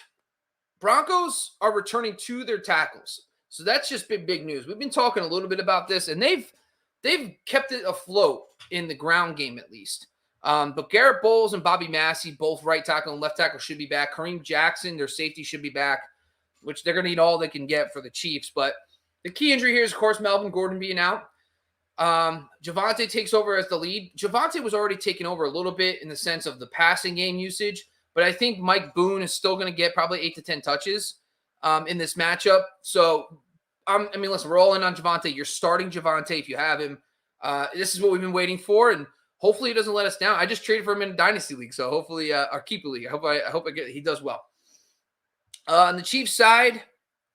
Broncos are returning to their tackles. So that's just big news. We've been talking a little bit about this, and they've kept it afloat in the ground game at least. But Garrett Bowles and Bobby Massey, both right tackle and left tackle, should be back. Kareem Jackson, their safety, should be back, which they're going to need all they can get for the Chiefs. But the key injury here is, of course, Melvin Gordon being out. Javonte takes over as the lead. Javonte was already taking over a little bit in the sense of the passing game usage, but I think Mike Boone is still going to get probably 8 to 10 touches in this matchup. So, listen, we're all in on Javonte. You're starting Javonte if you have him. This is what we've been waiting for, and hopefully he doesn't let us down. I just traded for him in a dynasty league, so hopefully our keeper league. I hope he does well. On the Chiefs side,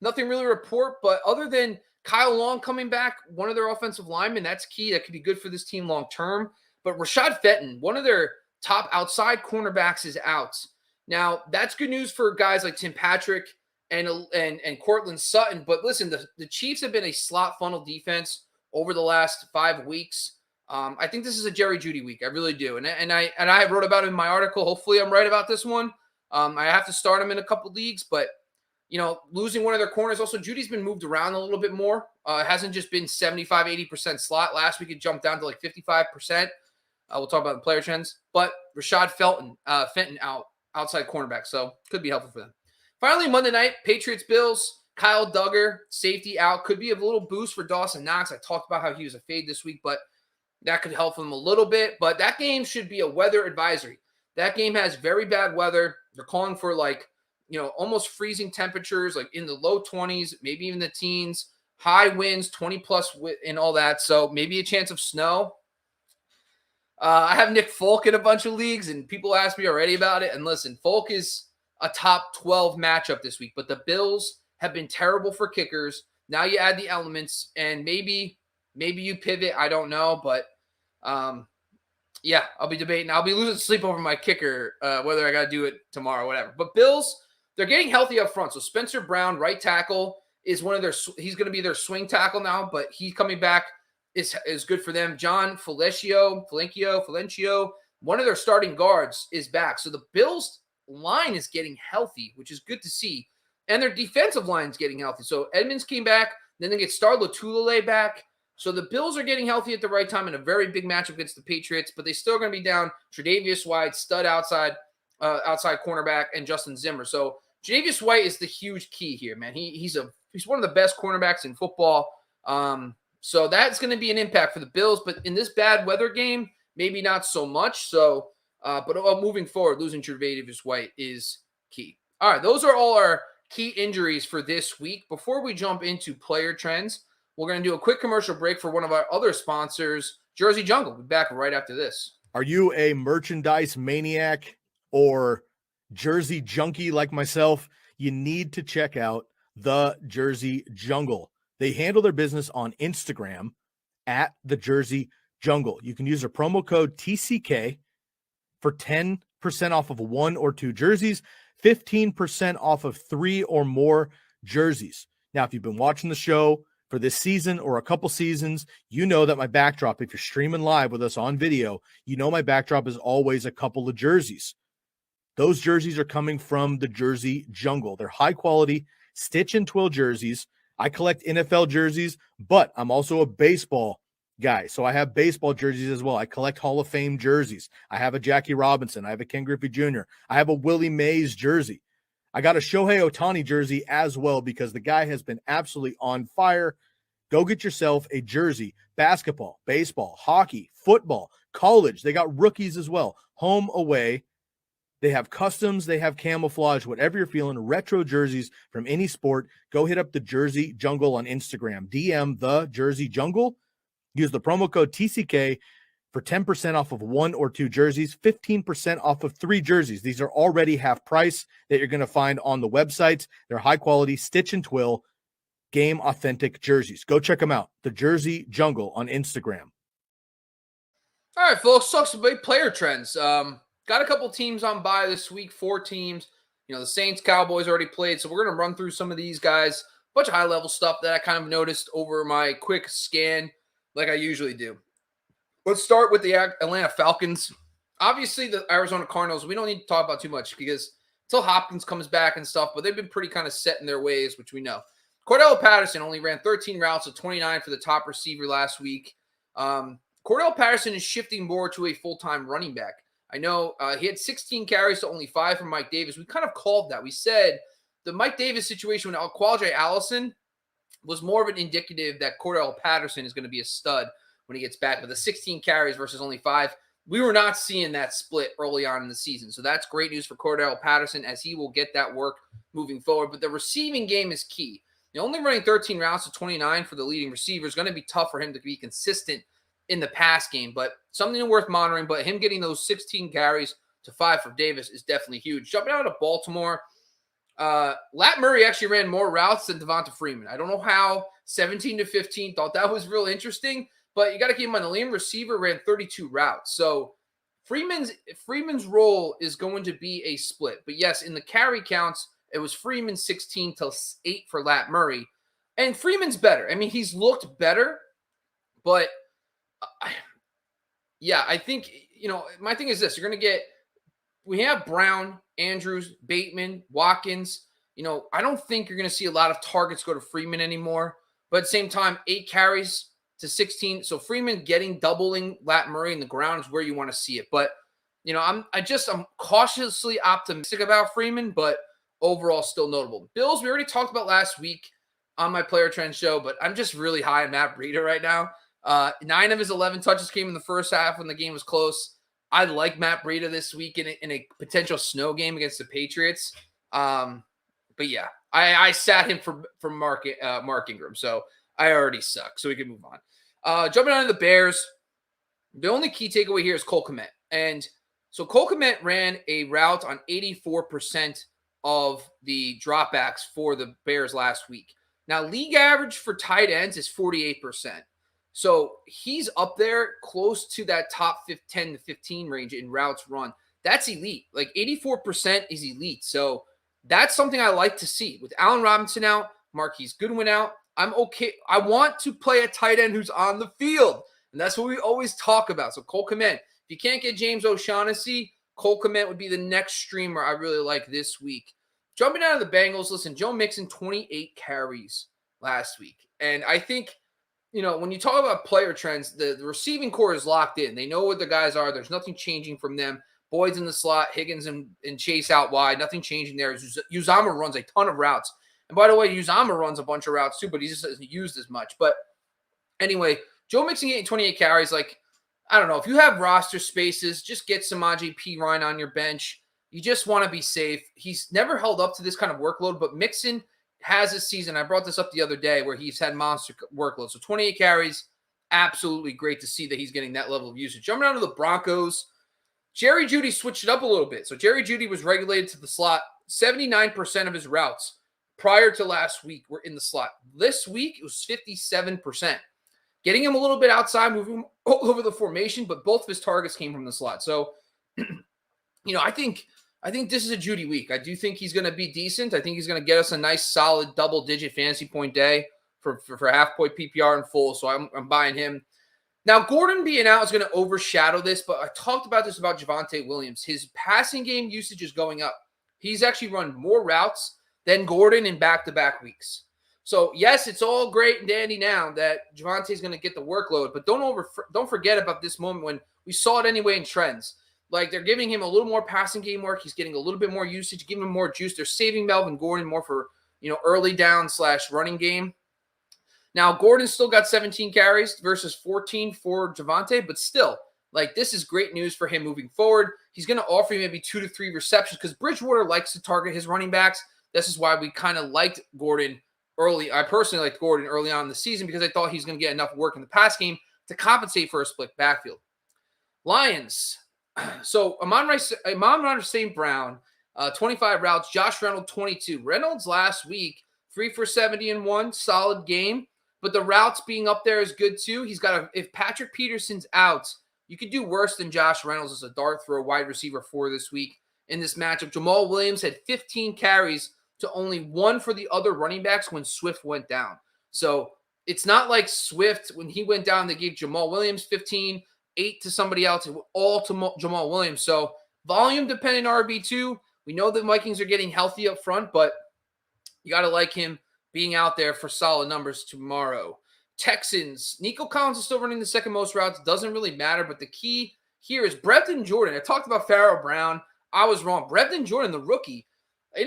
nothing really to report, but other than Kyle Long coming back, one of their offensive linemen, that's key. That could be good for this team long term. But Rashad Fenton, one of their top outside cornerbacks, is out. Now, that's good news for guys like Tim Patrick and Cortland Sutton. But listen, the Chiefs have been a slot funnel defense over the last 5 weeks. I think this is a Jerry Jeudy week. I really do. And I wrote about it in my article. Hopefully I'm right about this one. I have to start him in a couple leagues, but losing one of their corners. Also, Judy's been moved around a little bit more. It hasn't just been 75, 80% slot. Last week, it jumped down to like 55%. We'll talk about the player trends. But Rashad Fenton outside cornerback. So could be helpful for them. Finally, Monday night, Patriots, Bills, Kyle Duggar, safety out. Could be a little boost for Dawson Knox. I talked about how he was a fade this week, but that could help him a little bit. But that game should be a weather advisory. That game has very bad weather. They're calling for almost freezing temperatures, like in the low 20s, maybe even the teens, high winds, 20 plus and all that. So maybe a chance of snow. I have Nick Folk in a bunch of leagues, and people ask me already about it. And listen, Folk is a top 12 matchup this week, but the Bills have been terrible for kickers. Now you add the elements, and maybe you pivot. I don't know, but yeah, I'll be debating. I'll be losing sleep over my kicker, whether I got to do it tomorrow or whatever. But Bills, they're getting healthy up front. So Spencer Brown, right tackle, is he's going to be their swing tackle now, but he's coming back is good for them. John Falencia, one of their starting guards, is back. So the Bills line is getting healthy, which is good to see. And their defensive line is getting healthy. So Edmonds came back. Then they get Star Lotulelei back. So the Bills are getting healthy at the right time in a very big matchup against the Patriots, but they still going to be down Tre'Davious White, stud outside cornerback, and Justin Zimmer. So Tre'Davious White is the huge key here, man. He's one of the best cornerbacks in football. So that's going to be an impact for the Bills. But in this bad weather game, maybe not so much. So, but moving forward, losing Tre'Davious White is key. All right, those are all our key injuries for this week. Before we jump into player trends, we're going to do a quick commercial break for one of our other sponsors, Jersey Jungle. We'll be back right after this. Are you a merchandise maniac or jersey junkie like myself? You need to check out the Jersey Jungle. They handle their business on Instagram at the Jersey Jungle. You can use their promo code TCK for 10% off of 1 or 2 jerseys, 15% off of 3 or more jerseys. Now, if you've been watching the show for this season or a couple seasons, you know that my backdrop, if you're streaming live with us on video, you know my backdrop is always a couple of jerseys. Those jerseys are coming from the Jersey Jungle. They're high quality stitch and twill jerseys. I collect NFL jerseys, but I'm also a baseball guy. So I have baseball jerseys as well. I collect Hall of Fame jerseys. I have a Jackie Robinson. I have a Ken Griffey Jr. I have a Willie Mays jersey. I got a Shohei Ohtani jersey as well because the guy has been absolutely on fire. Go get yourself a jersey. Basketball, baseball, hockey, football, college. They got rookies as well. Home, away. They have customs. They have camouflage. Whatever you're feeling, retro jerseys from any sport. Go hit up the Jersey Jungle on Instagram. DM the Jersey Jungle. Use the promo code TCK for 10% off of 1 or 2 jerseys, 15% off of 3 jerseys. These are already half price that you're going to find on the websites. They're high quality, stitch and twill, game authentic jerseys. Go check them out. The Jersey Jungle on Instagram. All right, folks, talk some big player trends. Got a couple teams on bye this week, 4 teams. The Saints, Cowboys already played, so we're going to run through some of these guys. A bunch of high-level stuff that I kind of noticed over my quick scan like I usually do. Let's start with the Atlanta Falcons. Obviously, the Arizona Cardinals, we don't need to talk about too much because until Hopkins comes back and stuff, but they've been pretty kind of set in their ways, which we know. Cordell Patterson only ran 13 routes of 29 for the top receiver last week. Cordell Patterson is shifting more to a full-time running back. I know he had 16 carries to only 5 from Mike Davis. We kind of called that. We said the Mike Davis situation with Quadre Allison was more of an indicative that Cordell Patterson is going to be a stud when he gets back. With the 16 carries versus only 5, we were not seeing that split early on in the season. So that's great news for Cordell Patterson, as he will get that work moving forward. But the receiving game is key. Only running 13 routes to 29 for the leading receiver is going to be tough for him to be consistent in the pass game, but something worth monitoring. But him getting those 16 carries to 5 for Davis is definitely huge. Jumping out of Baltimore, Lat Murray actually ran more routes than Devonta Freeman. I don't know how. 17 to 15, thought that was real interesting, but you got to keep in mind the leading receiver ran 32 routes. So Freeman's role is going to be a split. But yes, in the carry counts, it was Freeman 16 to 8 for Lat Murray. And Freeman's better. I mean, he's looked better, but I think, my thing is this. You're going to get, we have Brown, Andrews, Bateman, Watkins. I don't think you're going to see a lot of targets go to Freeman anymore. But at the same time, 8 carries to 16. So Freeman doubling Lat Murray in the ground is where you want to see it. But, I'm cautiously optimistic about Freeman, but overall still notable. Bills, we already talked about last week on my Player Trend show, but I'm just really high on Matt Breida right now. 9 of his 11 touches came in the first half when the game was close. I like Matt Breida this week in a potential snow game against the Patriots. But yeah, I sat him for Mark Ingram, so I already suck. So we can move on. Jumping on to the Bears, the only key takeaway here is Cole Kmet. And so Cole Kmet ran a route on 84% of the dropbacks for the Bears last week. Now, league average for tight ends is 48%. So he's up there close to that top 10 to 15 range in routes run. That's elite. Like 84% is elite. So that's something I like to see. With Allen Robinson out, Marquise Goodwin out, I'm okay. I want to play a tight end who's on the field. And that's what we always talk about. So Cole Kmet, if you can't get James O'Shaughnessy, Cole Kmet would be the next streamer I really like this week. Jumping out of the Bengals, listen, Joe Mixon, 28 carries last week. And I think, when you talk about player trends, the receiving core is locked in. They know what the guys are. There's nothing changing from them. Boyd's in the slot, Higgins and Chase out wide. Nothing changing there. Uzomah runs a ton of routes. And by the way, Uzomah runs a bunch of routes too, but he just isn't used as much. But anyway, Joe Mixon getting 28 carries, I don't know. If you have roster spaces, just get Samaje Perine on your bench. You just want to be safe. He's never held up to this kind of workload, but Mixon has a season. I brought this up the other day where he's had monster workload. So 28 carries, absolutely great to see that he's getting that level of usage. Jumping down to the Broncos, Jerry Jeudy switched it up a little bit. So Jerry Jeudy was regulated to the slot. 79% of his routes prior to last week were in the slot. This week, it was 57%. Getting him a little bit outside, moving him all over the formation, but both of his targets came from the slot. So, I think this is a Jeudy week. I do think he's going to be decent. I think he's going to get us a nice, solid double-digit fantasy point day for half-point PPR in full. So I'm buying him. Now, Gordon being out is going to overshadow this, but I talked about this about Javonte Williams. His passing game usage is going up. He's actually run more routes than Gordon in back-to-back weeks. So, yes, it's all great and dandy now that Javonte is going to get the workload, but don't forget about this moment when we saw it anyway in trends. Like, they're giving him a little more passing game work. He's getting a little bit more usage, giving him more juice. They're saving Melvin Gordon more for, early down / running game. Now, Gordon still got 17 carries versus 14 for Javonte, but still, this is great news for him moving forward. He's going to offer you maybe 2 to 3 receptions because Bridgewater likes to target his running backs. This is why we kind of liked Gordon early. I personally liked Gordon early on in the season because I thought he's going to get enough work in the pass game to compensate for a split backfield. Lions. So Amon-Ra St. Brown, 25 routes. Josh Reynolds, 22. Reynolds last week, 3 for 70 and 1, solid game. But the routes being up there is good too. If Patrick Peterson's out, you could do worse than Josh Reynolds as a dart throw wide receiver 4 this week in this matchup. Jamal Williams had 15 carries to only 1 for the other running backs when Swift went down. So it's not like Swift, when he went down, they gave Jamal Williams 15, 8 to somebody else, all to Jamal Williams. So volume dependent RB2. We know the Vikings are getting healthy up front, but you got to like him being out there for solid numbers tomorrow. Texans, Nico Collins is still running the second most routes. Doesn't really matter, but the key here is Brevin Jordan. I talked about Pharaoh Brown. I was wrong. Brevin Jordan, the rookie.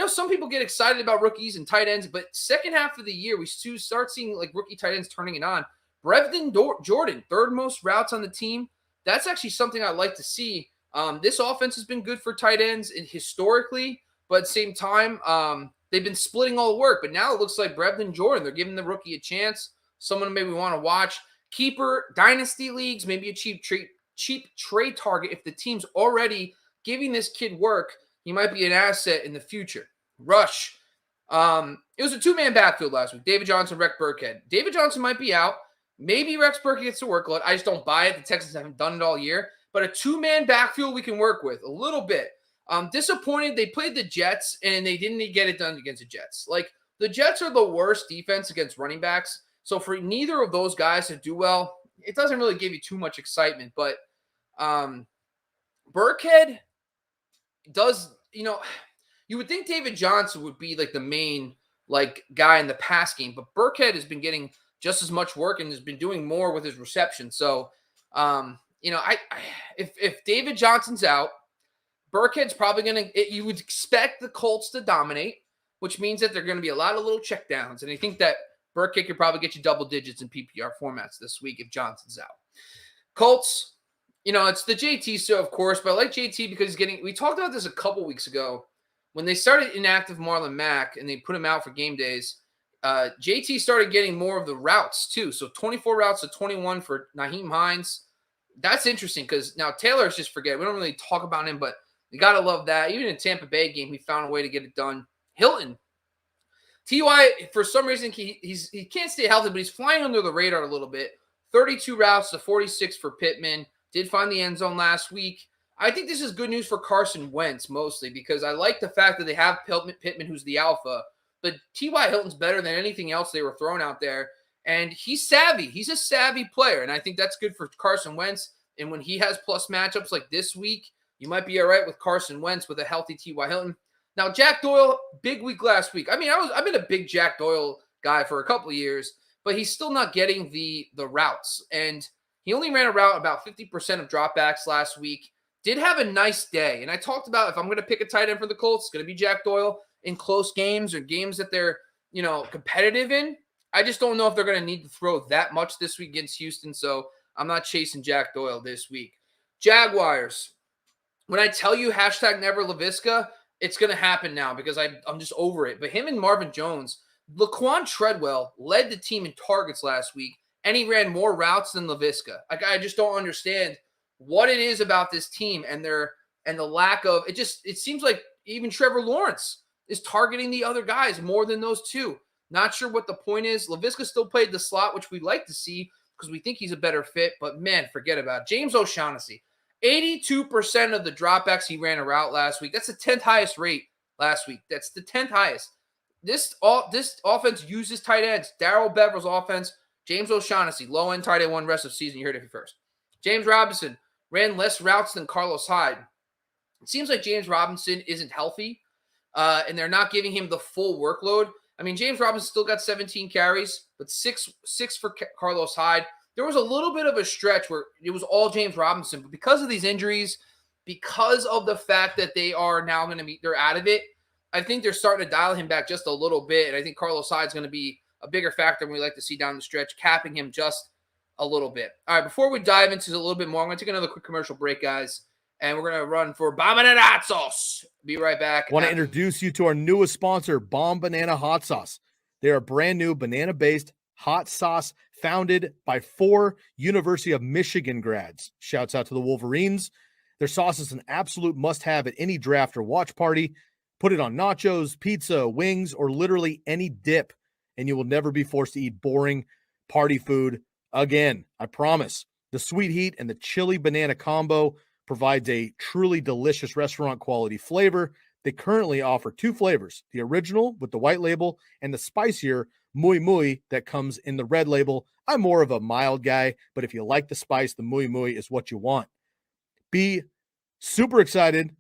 Some people get excited about rookies and tight ends, but second half of the year, we start seeing like rookie tight ends turning it on. Brevin Jordan, third most routes on the team. That's actually something I'd like to see. This offense has been good for tight ends historically, but at the same time, they've been splitting all the work. But now it looks like Brevin Jordan, they're giving the rookie a chance. Someone maybe want to watch. Keeper, dynasty leagues, maybe a cheap trade target. If the team's already giving this kid work, he might be an asset in the future. Rush. It was a two-man backfield last week. David Johnson, Rex Burkhead. David Johnson might be out. Maybe Rex Burkhead gets the workload. I just don't buy it. The Texans haven't done it all year. But a two-man backfield we can work with a little bit. Disappointed. They played the Jets, and they didn't get it done against the Jets. Like, the Jets are the worst defense against running backs. So for neither of those guys to do well, it doesn't really give you too much excitement. But Burkhead does, you would think David Johnson would be like the main guy in the pass game, but Burkhead has been getting just as much work and has been doing more with his reception. So, if David Johnson's out, Burkhead's probably you would expect the Colts to dominate, which means that there are going to be a lot of little checkdowns. And I think that Burkhead could probably get you double digits in PPR formats this week if Johnson's out. Colts, it's the JT show, of course, but I like JT because we talked about this a couple weeks ago when they started inactive Marlon Mack and they put him out for game days. JT started getting more of the routes too. So 24 routes to 21 for Nyheim Hines. That's interesting because now Taylor's just forget. We don't really talk about him, but you got to love that. Even in Tampa Bay game, he found a way to get it done. Hilton. T.Y., for some reason, he can't stay healthy, but he's flying under the radar a little bit. 32 routes to 46 for Pittman. Did find the end zone last week. I think this is good news for Carson Wentz mostly because I like the fact that they have Pittman, who's the alpha. But T.Y. Hilton's better than anything else they were throwing out there. And he's savvy. He's a savvy player. And I think that's good for Carson Wentz. And when he has plus matchups like this week, you might be all right with Carson Wentz with a healthy T.Y. Hilton. Now, Jack Doyle, big week last week. I mean, I've been a big Jack Doyle guy for a couple of years, but he's still not getting the routes. And he only ran a route about 50% of dropbacks last week. Did have a nice day. And I talked about if I'm going to pick a tight end for the Colts, it's going to be Jack Doyle in close games or games that they're, competitive in. I just don't know if they're going to need to throw that much this week against Houston. So I'm not chasing Jack Doyle this week. Jaguars. When I tell you hashtag never LaVisca, it's going to happen now because I'm just over it. But him and Marvin Jones, Laquan Treadwell led the team in targets last week, and he ran more routes than LaVisca. I just don't understand what it is about this team and the lack of it. It seems like even Trevor Lawrence is targeting the other guys more than those two. Not sure what the point is. LaVisca still played the slot, which we'd like to see because we think he's a better fit. But man, forget about it. James O'Shaughnessy. 82% of the dropbacks he ran a route last week. That's the 10th highest rate last week. That's the 10th highest. This offense uses tight ends. Darrell Bever's offense. James O'Shaughnessy, low-end tight end one rest of season. You heard it here first. James Robinson ran less routes than Carlos Hyde. It seems like James Robinson isn't healthy, and they're not giving him the full workload. I mean, James Robinson still got 17 carries, but six for Carlos Hyde. There was a little bit of a stretch where it was all James Robinson, but because of these injuries, because of the fact that they are now they're out of it, I think they're starting to dial him back just a little bit. And I think Carlos Hyde's going to be a bigger factor than we like to see down the stretch, capping him just a little bit. All right, before we dive into a little bit more, I'm going to take another quick commercial break, guys, and we're going to run for Bomb Banana Hot Sauce. Be right back. I want to introduce you to our newest sponsor, Bomb Banana Hot Sauce. They are a brand new banana-based hot sauce founded by 4 University of Michigan grads. Shouts out to the Wolverines. Their sauce is an absolute must-have at any draft or watch party. Put it on nachos, pizza, wings, or literally any dip, and you will never be forced to eat boring party food again. I promise. The sweet heat and the chili banana combo provides a truly delicious restaurant-quality flavor. They currently offer 2 flavors, the original with the white label and the spicier Muy Muy that comes in the red label. I'm more of a mild guy, but if you like the spice, the Muy Muy is what you want. Be super excited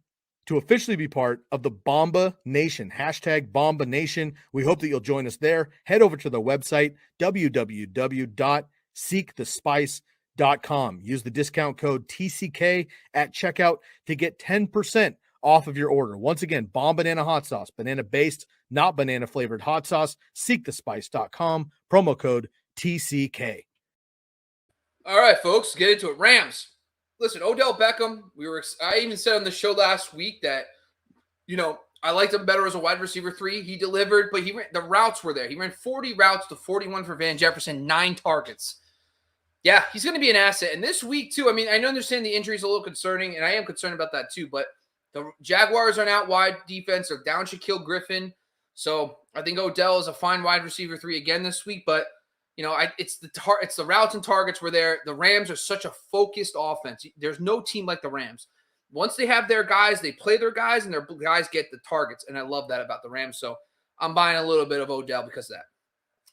to officially be part of the Bomba Nation. Hashtag Bomba Nation. We hope that you'll join us there. Head over to the website, www.seekthespice.com. Use the discount code TCK at checkout to get 10% off of your order. Once again, Bomb Banana Hot Sauce, banana-based, not banana-flavored hot sauce. Seekthespice.com, promo code TCK. All right, folks, get into it. Rams. Listen, Odell Beckham, I even said on the show last week that, I liked him better as a wide receiver 3. He delivered, but the routes were there. He ran 40 routes to 41 for Van Jefferson, 9 targets. Yeah, he's going to be an asset. And this week, too, I understand the injury is a little concerning, and I am concerned about that, too. But the Jaguars are an out-wide defense. They're down Shaquille Griffin. So I think Odell is a fine wide receiver 3 again this week. But, it's the routes and targets were there. The Rams are such a focused offense. There's no team like the Rams. Once they have their guys, they play their guys, and their guys get the targets. And I love that about the Rams. So I'm buying a little bit of Odell because of that.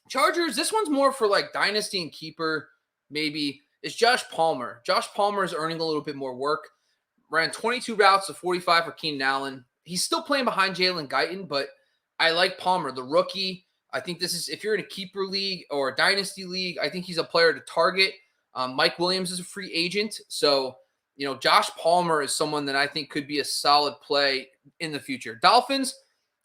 Chargers, this one's more for like dynasty and keeper, maybe. It's Josh Palmer. Josh Palmer is earning a little bit more work. Ran 22 routes to 45 for Keenan Allen. He's still playing behind Jalen Guyton, but I like Palmer, the rookie. I think this is, if you're in a keeper league or a dynasty league, I think he's a player to target. Mike Williams is a free agent. So, Josh Palmer is someone that I think could be a solid play in the future. Dolphins,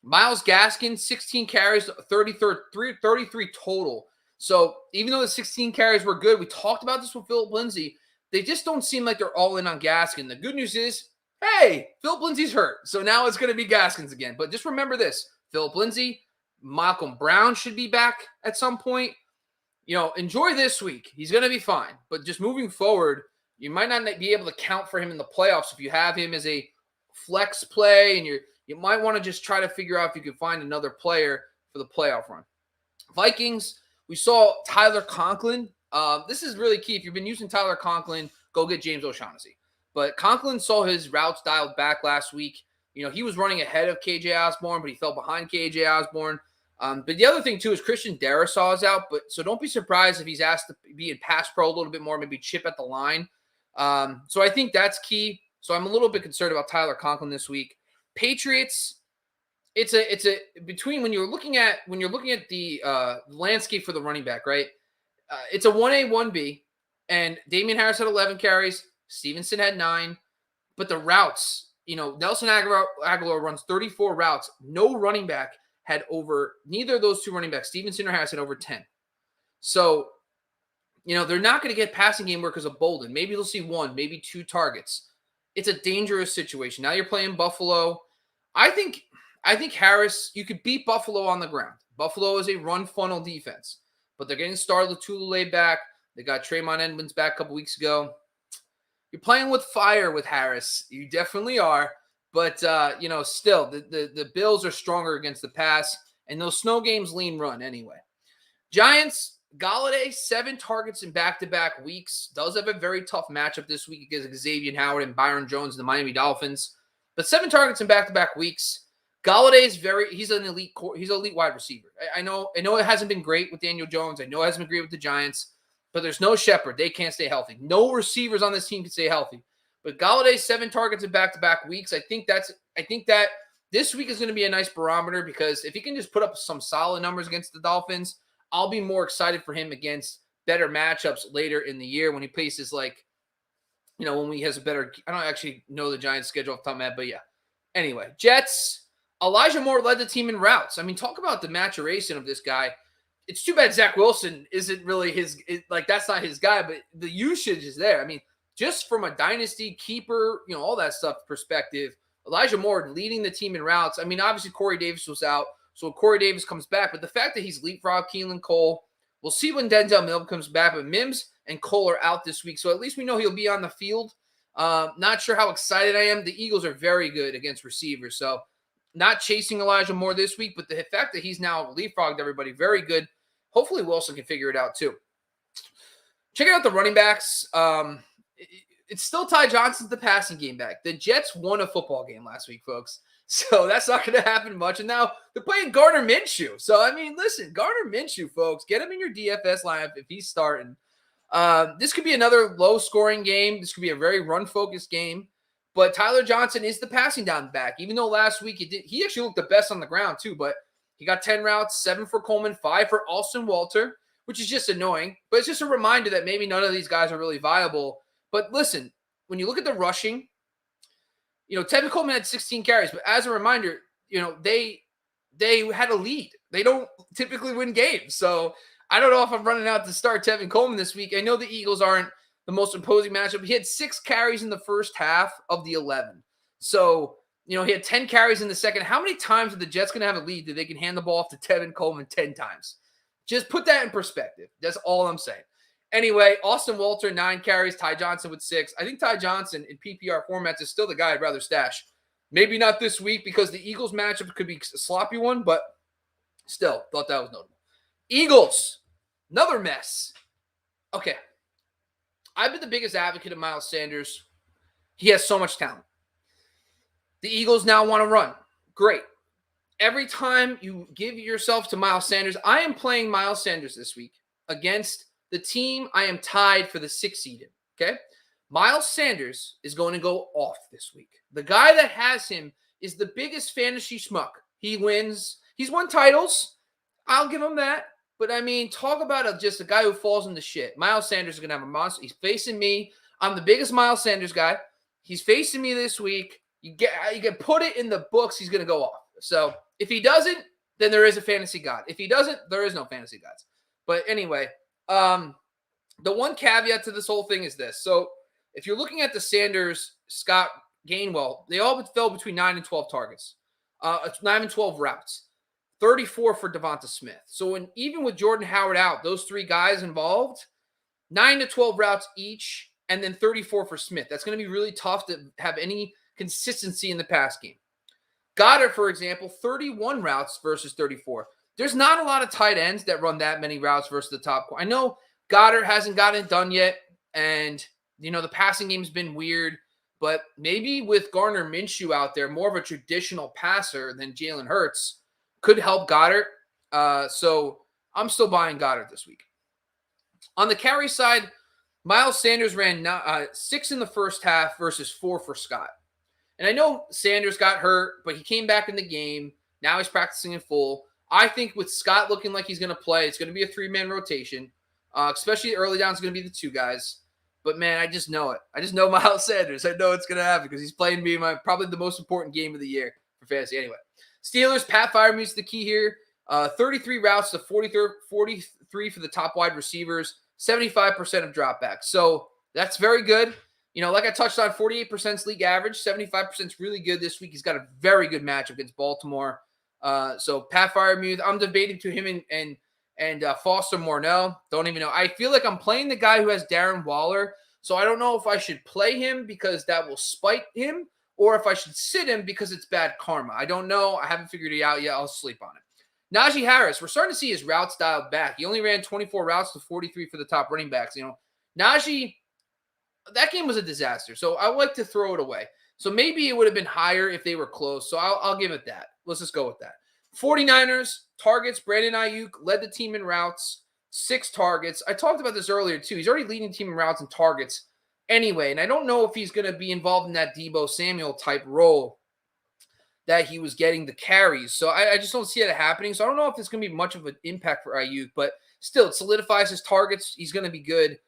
Myles Gaskins, 16 carries, 33 total. So even though the 16 carries were good, we talked about this with Philip Lindsay. They just don't seem like they're all in on Gaskins. The good news is, hey, Philip Lindsay's hurt. So now it's going to be Gaskins again. But just remember this, Philip Lindsay, Malcolm Brown should be back at some point. Enjoy this week. He's going to be fine. But just moving forward, you might not be able to count for him in the playoffs if you have him as a flex play, and you might want to just try to figure out if you can find another player for the playoff run. Vikings, we saw Tyler Conklin. This is really key. If you've been using Tyler Conklin, go get James O'Shaughnessy. But Conklin saw his routes dialed back last week. He was running ahead of KJ Osborne, but he fell behind KJ Osborne. But the other thing, too, is Christian Darrisaw is out. So don't be surprised if he's asked to be in pass pro a little bit more, maybe chip at the line. So I think that's key. So I'm a little bit concerned about Tyler Conklin this week. Patriots, it's a between when you're looking at the landscape for the running back, right? It's a 1A, 1B, and Damien Harris had 11 carries. Stevenson had 9, but the routes, Nelson Aguilar runs 34 routes. No running back had neither of those two running backs, Stevenson or Harris, had over 10. So, they're not going to get passing game work because of Bolden. Maybe they'll see 1, maybe 2 targets. It's a dangerous situation. Now you're playing Buffalo. I think Harris, you could beat Buffalo on the ground. Buffalo is a run funnel defense, but they're getting Star Lotulelei back. They got Traymon Edmonds back a couple weeks ago. You're playing with fire with Harris. You definitely are. But, still, the Bills are stronger against the pass, and those snow games lean run anyway. Giants, Golladay, 7 targets in back-to-back weeks. Does have a very tough matchup this week against Xavier Howard and Byron Jones and the Miami Dolphins. But 7 targets in back-to-back weeks. Golladay is he's an elite wide receiver. I know it hasn't been great with Daniel Jones. I know it hasn't been great with the Giants. But there's no Shepard. They can't stay healthy. No receivers on this team can stay healthy. But Golladay, 7 targets in back-to-back weeks. I think that this week is going to be a nice barometer because if he can just put up some solid numbers against the Dolphins, I'll be more excited for him against better matchups later in the year when he places when he has a better – I don't actually know the Giants' schedule off the top of my head, but yeah. Anyway, Jets, Elijah Moore led the team in routes. Talk about the maturation of this guy. It's too bad Zach Wilson isn't really that's not his guy, but the usage is there. Just from a dynasty keeper, all that stuff perspective, Elijah Moore leading the team in routes. Obviously Corey Davis was out, so Corey Davis comes back, but the fact that he's leapfrogged Keelan Cole, we'll see when Denzel Mims comes back, but Mims and Cole are out this week, so at least we know he'll be on the field. Not sure how excited I am. The Eagles are very good against receivers, so not chasing Elijah Moore this week, but the fact that he's now leapfrogged everybody, very good. Hopefully Wilson can figure it out too. Checking out the running backs. It's still Ty Johnson's the passing game back. The Jets won a football game last week, folks. So that's not going to happen much. And now they're playing Garner Minshew. So, listen, Garner Minshew, folks, get him in your DFS lineup if he's starting. This could be another low-scoring game. This could be a very run-focused game. But Tyler Johnson is the passing down back. Even though last week he actually looked the best on the ground too, but he got 10 routes, 7 for Coleman, 5 for Austin Walter, which is just annoying. But it's just a reminder that maybe none of these guys are really viable. But listen, when you look at the rushing, Tevin Coleman had 16 carries, but as a reminder, they had a lead. They don't typically win games. So I don't know if I'm running out to start Tevin Coleman this week. I know the Eagles aren't the most imposing matchup. He had 6 carries in the first half of the 11. So, he had 10 carries in the second. How many times are the Jets going to have a lead that they can hand the ball off to Tevin Coleman 10 times? Just put that in perspective. That's all I'm saying. Anyway, Austin Walter, 9 carries. Ty Johnson with 6. I think Ty Johnson in PPR formats is still the guy I'd rather stash. Maybe not this week because the Eagles matchup could be a sloppy one, but still thought that was notable. Eagles, another mess. Okay. I've been the biggest advocate of Miles Sanders. He has so much talent. The Eagles now want to run. Great. Every time you give yourself to Miles Sanders, I am playing Miles Sanders this week against the team I am tied for the 6th seed in, okay? Miles Sanders is going to go off this week. The guy that has him is the biggest fantasy schmuck. He wins. He's won titles. I'll give him that. But, talk about just a guy who falls into shit. Miles Sanders is going to have a monster. He's facing me. I'm the biggest Miles Sanders guy. He's facing me this week. You can put it in the books. He's going to go off. So if he doesn't, then there is a fantasy god. If he doesn't, there is no fantasy gods. But anyway, the one caveat to this whole thing is this. So if you're looking at the Sanders, Scott, Gainwell, they all fell between 9 and 12 targets. 9 and 12 routes. 34 for Devonta Smith. So even with Jordan Howard out, those 3 guys involved, 9 to 12 routes each, and then 34 for Smith. That's going to be really tough to have any consistency in the pass game. Goddard, for example, 31 routes versus 34. There's not a lot of tight ends that run that many routes versus the top. I know Goddard hasn't gotten it done yet, and, the passing game's been weird, but maybe with Garner Minshew out there, more of a traditional passer than Jalen Hurts, could help Goddard. So I'm still buying Goddard this week. On the carry side, Miles Sanders ran 6 in the first half versus 4 for Scott. And I know Sanders got hurt, but he came back in the game. Now he's practicing in full. I think with Scott looking like he's going to play, it's going to be a 3-man rotation. Especially early down, it's going to be the 2 guys. But, man, I just know it. I just know Miles Sanders. I know it's going to happen because he's playing me in probably the most important game of the year for fantasy. Anyway, Steelers, Pat Freiermuth's the key here. 33 routes to 43 for the top wide receivers, 75% of dropbacks. So that's very good. Like I touched on, 48% league average, 75% is really good this week. He's got a very good matchup against Baltimore. So Pat Freiermuth, I'm debating to him and Foster Morneau. Don't even know. I feel like I'm playing the guy who has Darren Waller, so I don't know if I should play him because that will spite him or if I should sit him because it's bad karma. I don't know. I haven't figured it out yet. I'll sleep on it. Naji Harris, we're starting to see his routes dialed back. He only ran 24 routes to 43 for the top running backs. Najee, that game was a disaster, so I like to throw it away. So maybe it would have been higher if they were close, so I'll give it that. Let's just go with that. 49ers, targets, Brandon Nyuk led the team in routes, 6 targets. I talked about this earlier, too. He's already leading the team in routes and targets anyway, and I don't know if he's going to be involved in that Deebo Samuel-type role that he was getting the carries. So I just don't see it happening. So I don't know if it's going to be much of an impact for Ayuk, but still, it solidifies his targets. He's going to be good.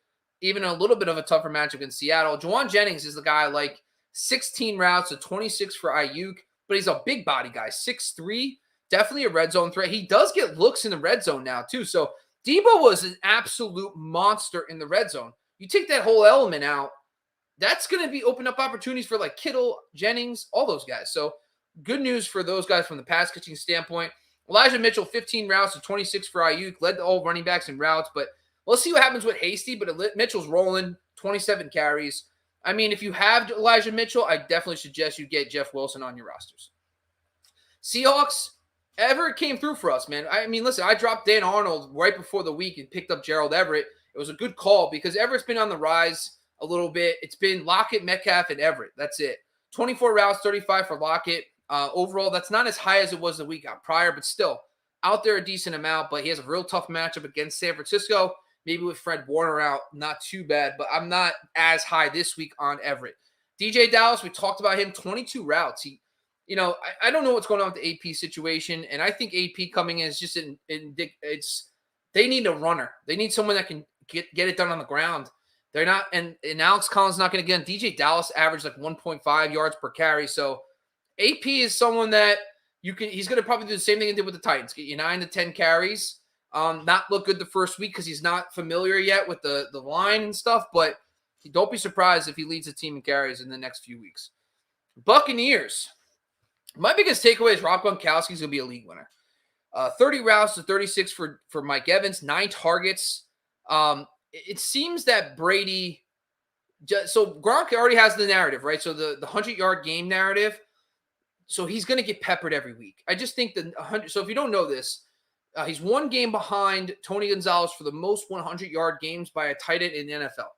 Even a little bit of a tougher matchup in Seattle. Juan Jennings is the guy, like 16 routes to 26 for Ayuk, but he's a big body guy, 6'3", definitely a red zone threat. He does get looks in the red zone now, too. So Deebo was an absolute monster in the red zone. You take that whole element out, that's going to be open up opportunities for like Kittle, Jennings, all those guys. So good news for those guys from the pass catching standpoint. Elijah Mitchell, 15 routes to 26 for Ayuk, led all running backs in routes, but let's see what happens with Hasty, but Mitchell's rolling, 27 carries. I mean, if you have Elijah Mitchell, I definitely suggest you get Jeff Wilson on your rosters. Seahawks, Everett came through for us, man. I mean, listen, I dropped Dan Arnold right before the week and picked up Gerald Everett. It was a good call because Everett's been on the rise a little bit. It's been Lockett, Metcalf, and Everett. That's it. 24 routes, 35 for Lockett. Overall, that's not as high as it was the week prior, but still out there a decent amount. But he has a real tough matchup against San Francisco. Maybe with Fred Warner out, not too bad, but I'm not as high this week on Everett. DJ Dallas, we talked about him, 22 routes. I don't know what's going on with the AP situation, and I think AP coming in is just they need a runner. They need someone that can get it done on the ground. They're not, and Alex Collins not going to get. DJ Dallas averaged like 1.5 yards per carry. So AP is someone that he's going to probably do the same thing he did with the Titans. Get you 9 to 10 carries. Not look good the first week because he's not familiar yet with the line and stuff, but don't be surprised if he leads the team in carries in the next few weeks. Buccaneers. My biggest takeaway is Rob Gronkowski is going to be a league winner. 30 routes to 36 for Mike Evans, 9 targets. It seems that Brady – so Gronk already has the narrative, right? So the 100-yard game narrative. So he's going to get peppered every week. I just think that 100 – so if you don't know this, he's one game behind Tony Gonzalez for the most 100-yard games by a tight end in the NFL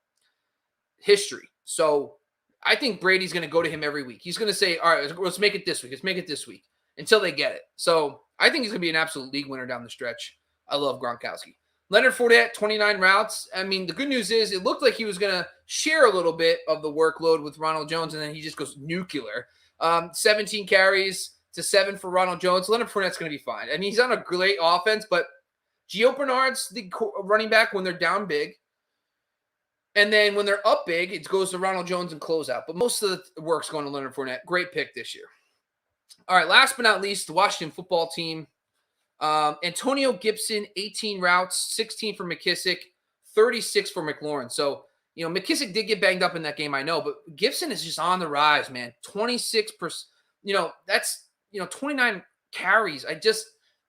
history. So I think Brady's going to go to him every week. He's going to say, all right, let's make it this week. Let's make it this week until they get it. So I think he's going to be an absolute league winner down the stretch. I love Gronkowski. Leonard Fournette, 29 routes. I mean, the good news is it looked like he was going to share a little bit of the workload with Ronald Jones, and then he just goes nuclear. 17 carries to 7 for Ronald Jones. Leonard Fournette's going to be fine. I mean, he's on a great offense, but Gio Bernard's the running back when they're down big. And then when they're up big, it goes to Ronald Jones and closeout. But most of the work's going to Leonard Fournette. Great pick this year. All right, last but not least, the Washington football team. Antonio Gibson, 18 routes, 16 for McKissick, 36 for McLaurin. So, McKissick did get banged up in that game, I know, but Gibson is just on the rise, man. 26%, that's, 29 carries.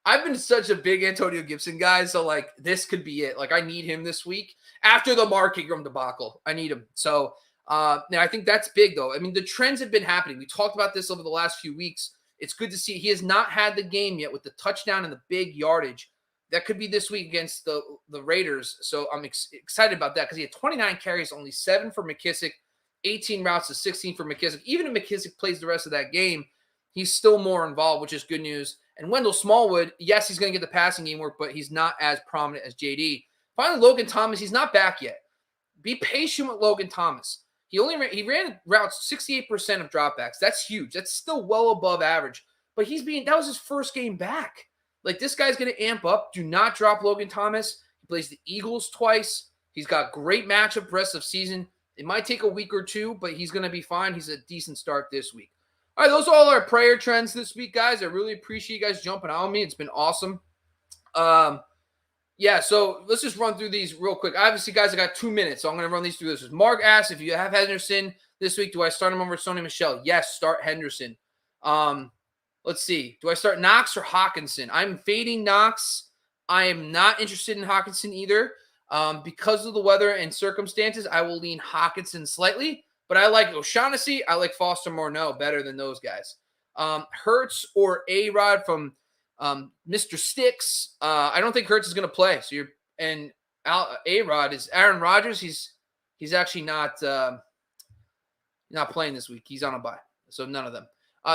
I've been such a big Antonio Gibson guy, so, this could be it. I need him this week. After the Mark Ingram debacle, I need him. So, I think that's big, though. I mean, the trends have been happening. We talked about this over the last few weeks. It's good to see. He has not had the game yet with the touchdown and the big yardage. That could be this week against the Raiders. So I'm excited about that because he had 29 carries, only 7 for McKissick, 18 routes to 16 for McKissick. Even if McKissick plays the rest of that game, he's still more involved, which is good news. And Wendell Smallwood, yes, he's going to get the passing game work, but he's not as prominent as JD. Finally, Logan Thomas, he's not back yet. Be patient with Logan Thomas. He ran routes 68% of dropbacks. That's huge. That's still well above average. But that was his first game back. This guy's going to amp up. Do not drop Logan Thomas. He plays the Eagles twice. He's got great matchup rest of season. It might take a week or two, but he's going to be fine. He's a decent start this week. All right, those are all our prayer trends this week, guys. I really appreciate you guys jumping on me. It's been awesome. Yeah, so let's just run through these real quick. Obviously, guys, I got 2 minutes, so I'm going to run these through. This is Mark asks, if you have Henderson this week, do I start him over Sony Michel? Yes, start Henderson. Let's see. Do I start Knox or Hawkinson? I'm fading Knox. I am not interested in Hawkinson either. Because of the weather and circumstances, I will lean Hawkinson slightly. But I like O'Shaughnessy. I like Foster Morneau better than those guys. Hurts or A-Rod from Mr. Sticks. I don't think Hurts is going to play. So A-Rod is Aaron Rodgers. He's actually not playing this week. He's on a bye. So none of them.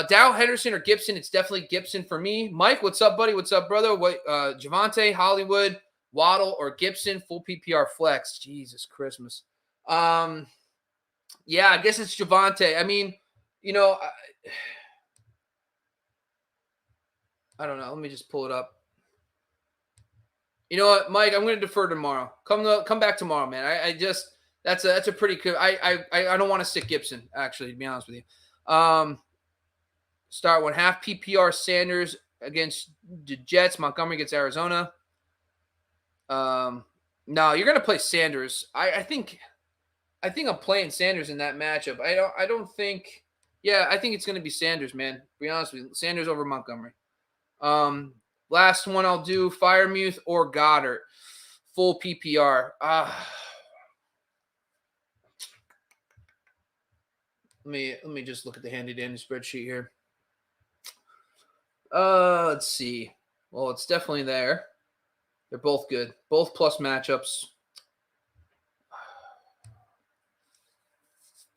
Dow, Henderson, or Gibson. It's definitely Gibson for me. Mike, what's up, buddy? What's up, brother? Javonte, Hollywood, Waddle, or Gibson? Full PPR flex. Jesus Christmas. Yeah, I guess it's Javonte. I mean, I don't know. Let me just pull it up. You know what, Mike? I'm going to defer tomorrow. Come back tomorrow, man. That's a pretty good. I don't want to stick Gibson, actually, to be honest with you. Start 1/2 PPR Sanders against the Jets. Montgomery gets Arizona. No, you're going to play Sanders. I think I'm playing Sanders in that matchup. I don't think. Yeah, I think it's going to be Sanders, man. To be honest with you, Sanders over Montgomery. Last one I'll do, Freiermuth or Goddard. Full PPR. Let me just look at the handy dandy spreadsheet here. Let's see. Well, it's definitely there. They're both good. Both plus matchups.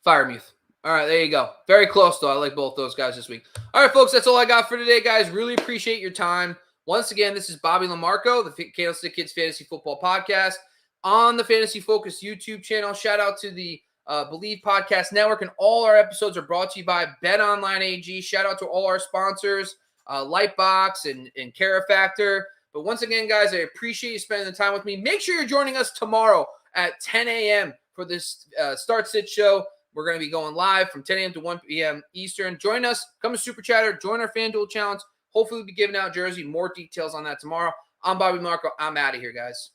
Freiermuth. All right, there you go. Very close, though. I like both those guys this week. All right, folks, that's all I got for today, guys. Really appreciate your time. Once again, this is Bobby Lamarco, the Candlestick Kids Fantasy Football Podcast on the Fantasy Focus YouTube channel. Shout out to the Believe Podcast Network, and all our episodes are brought to you by BetOnline AG. Shout out to all our sponsors, Lightbox and Care Factor. But once again, guys, I appreciate you spending the time with me. Make sure you're joining us tomorrow at 10 a.m. for this Start-Sit show. We're going to be going live from 10 a.m. to 1 p.m. Eastern. Join us. Come to Super Chatter. Join our FanDuel Challenge. Hopefully, we'll be giving out jersey. More details on that tomorrow. I'm Bobby Marco. I'm out of here, guys.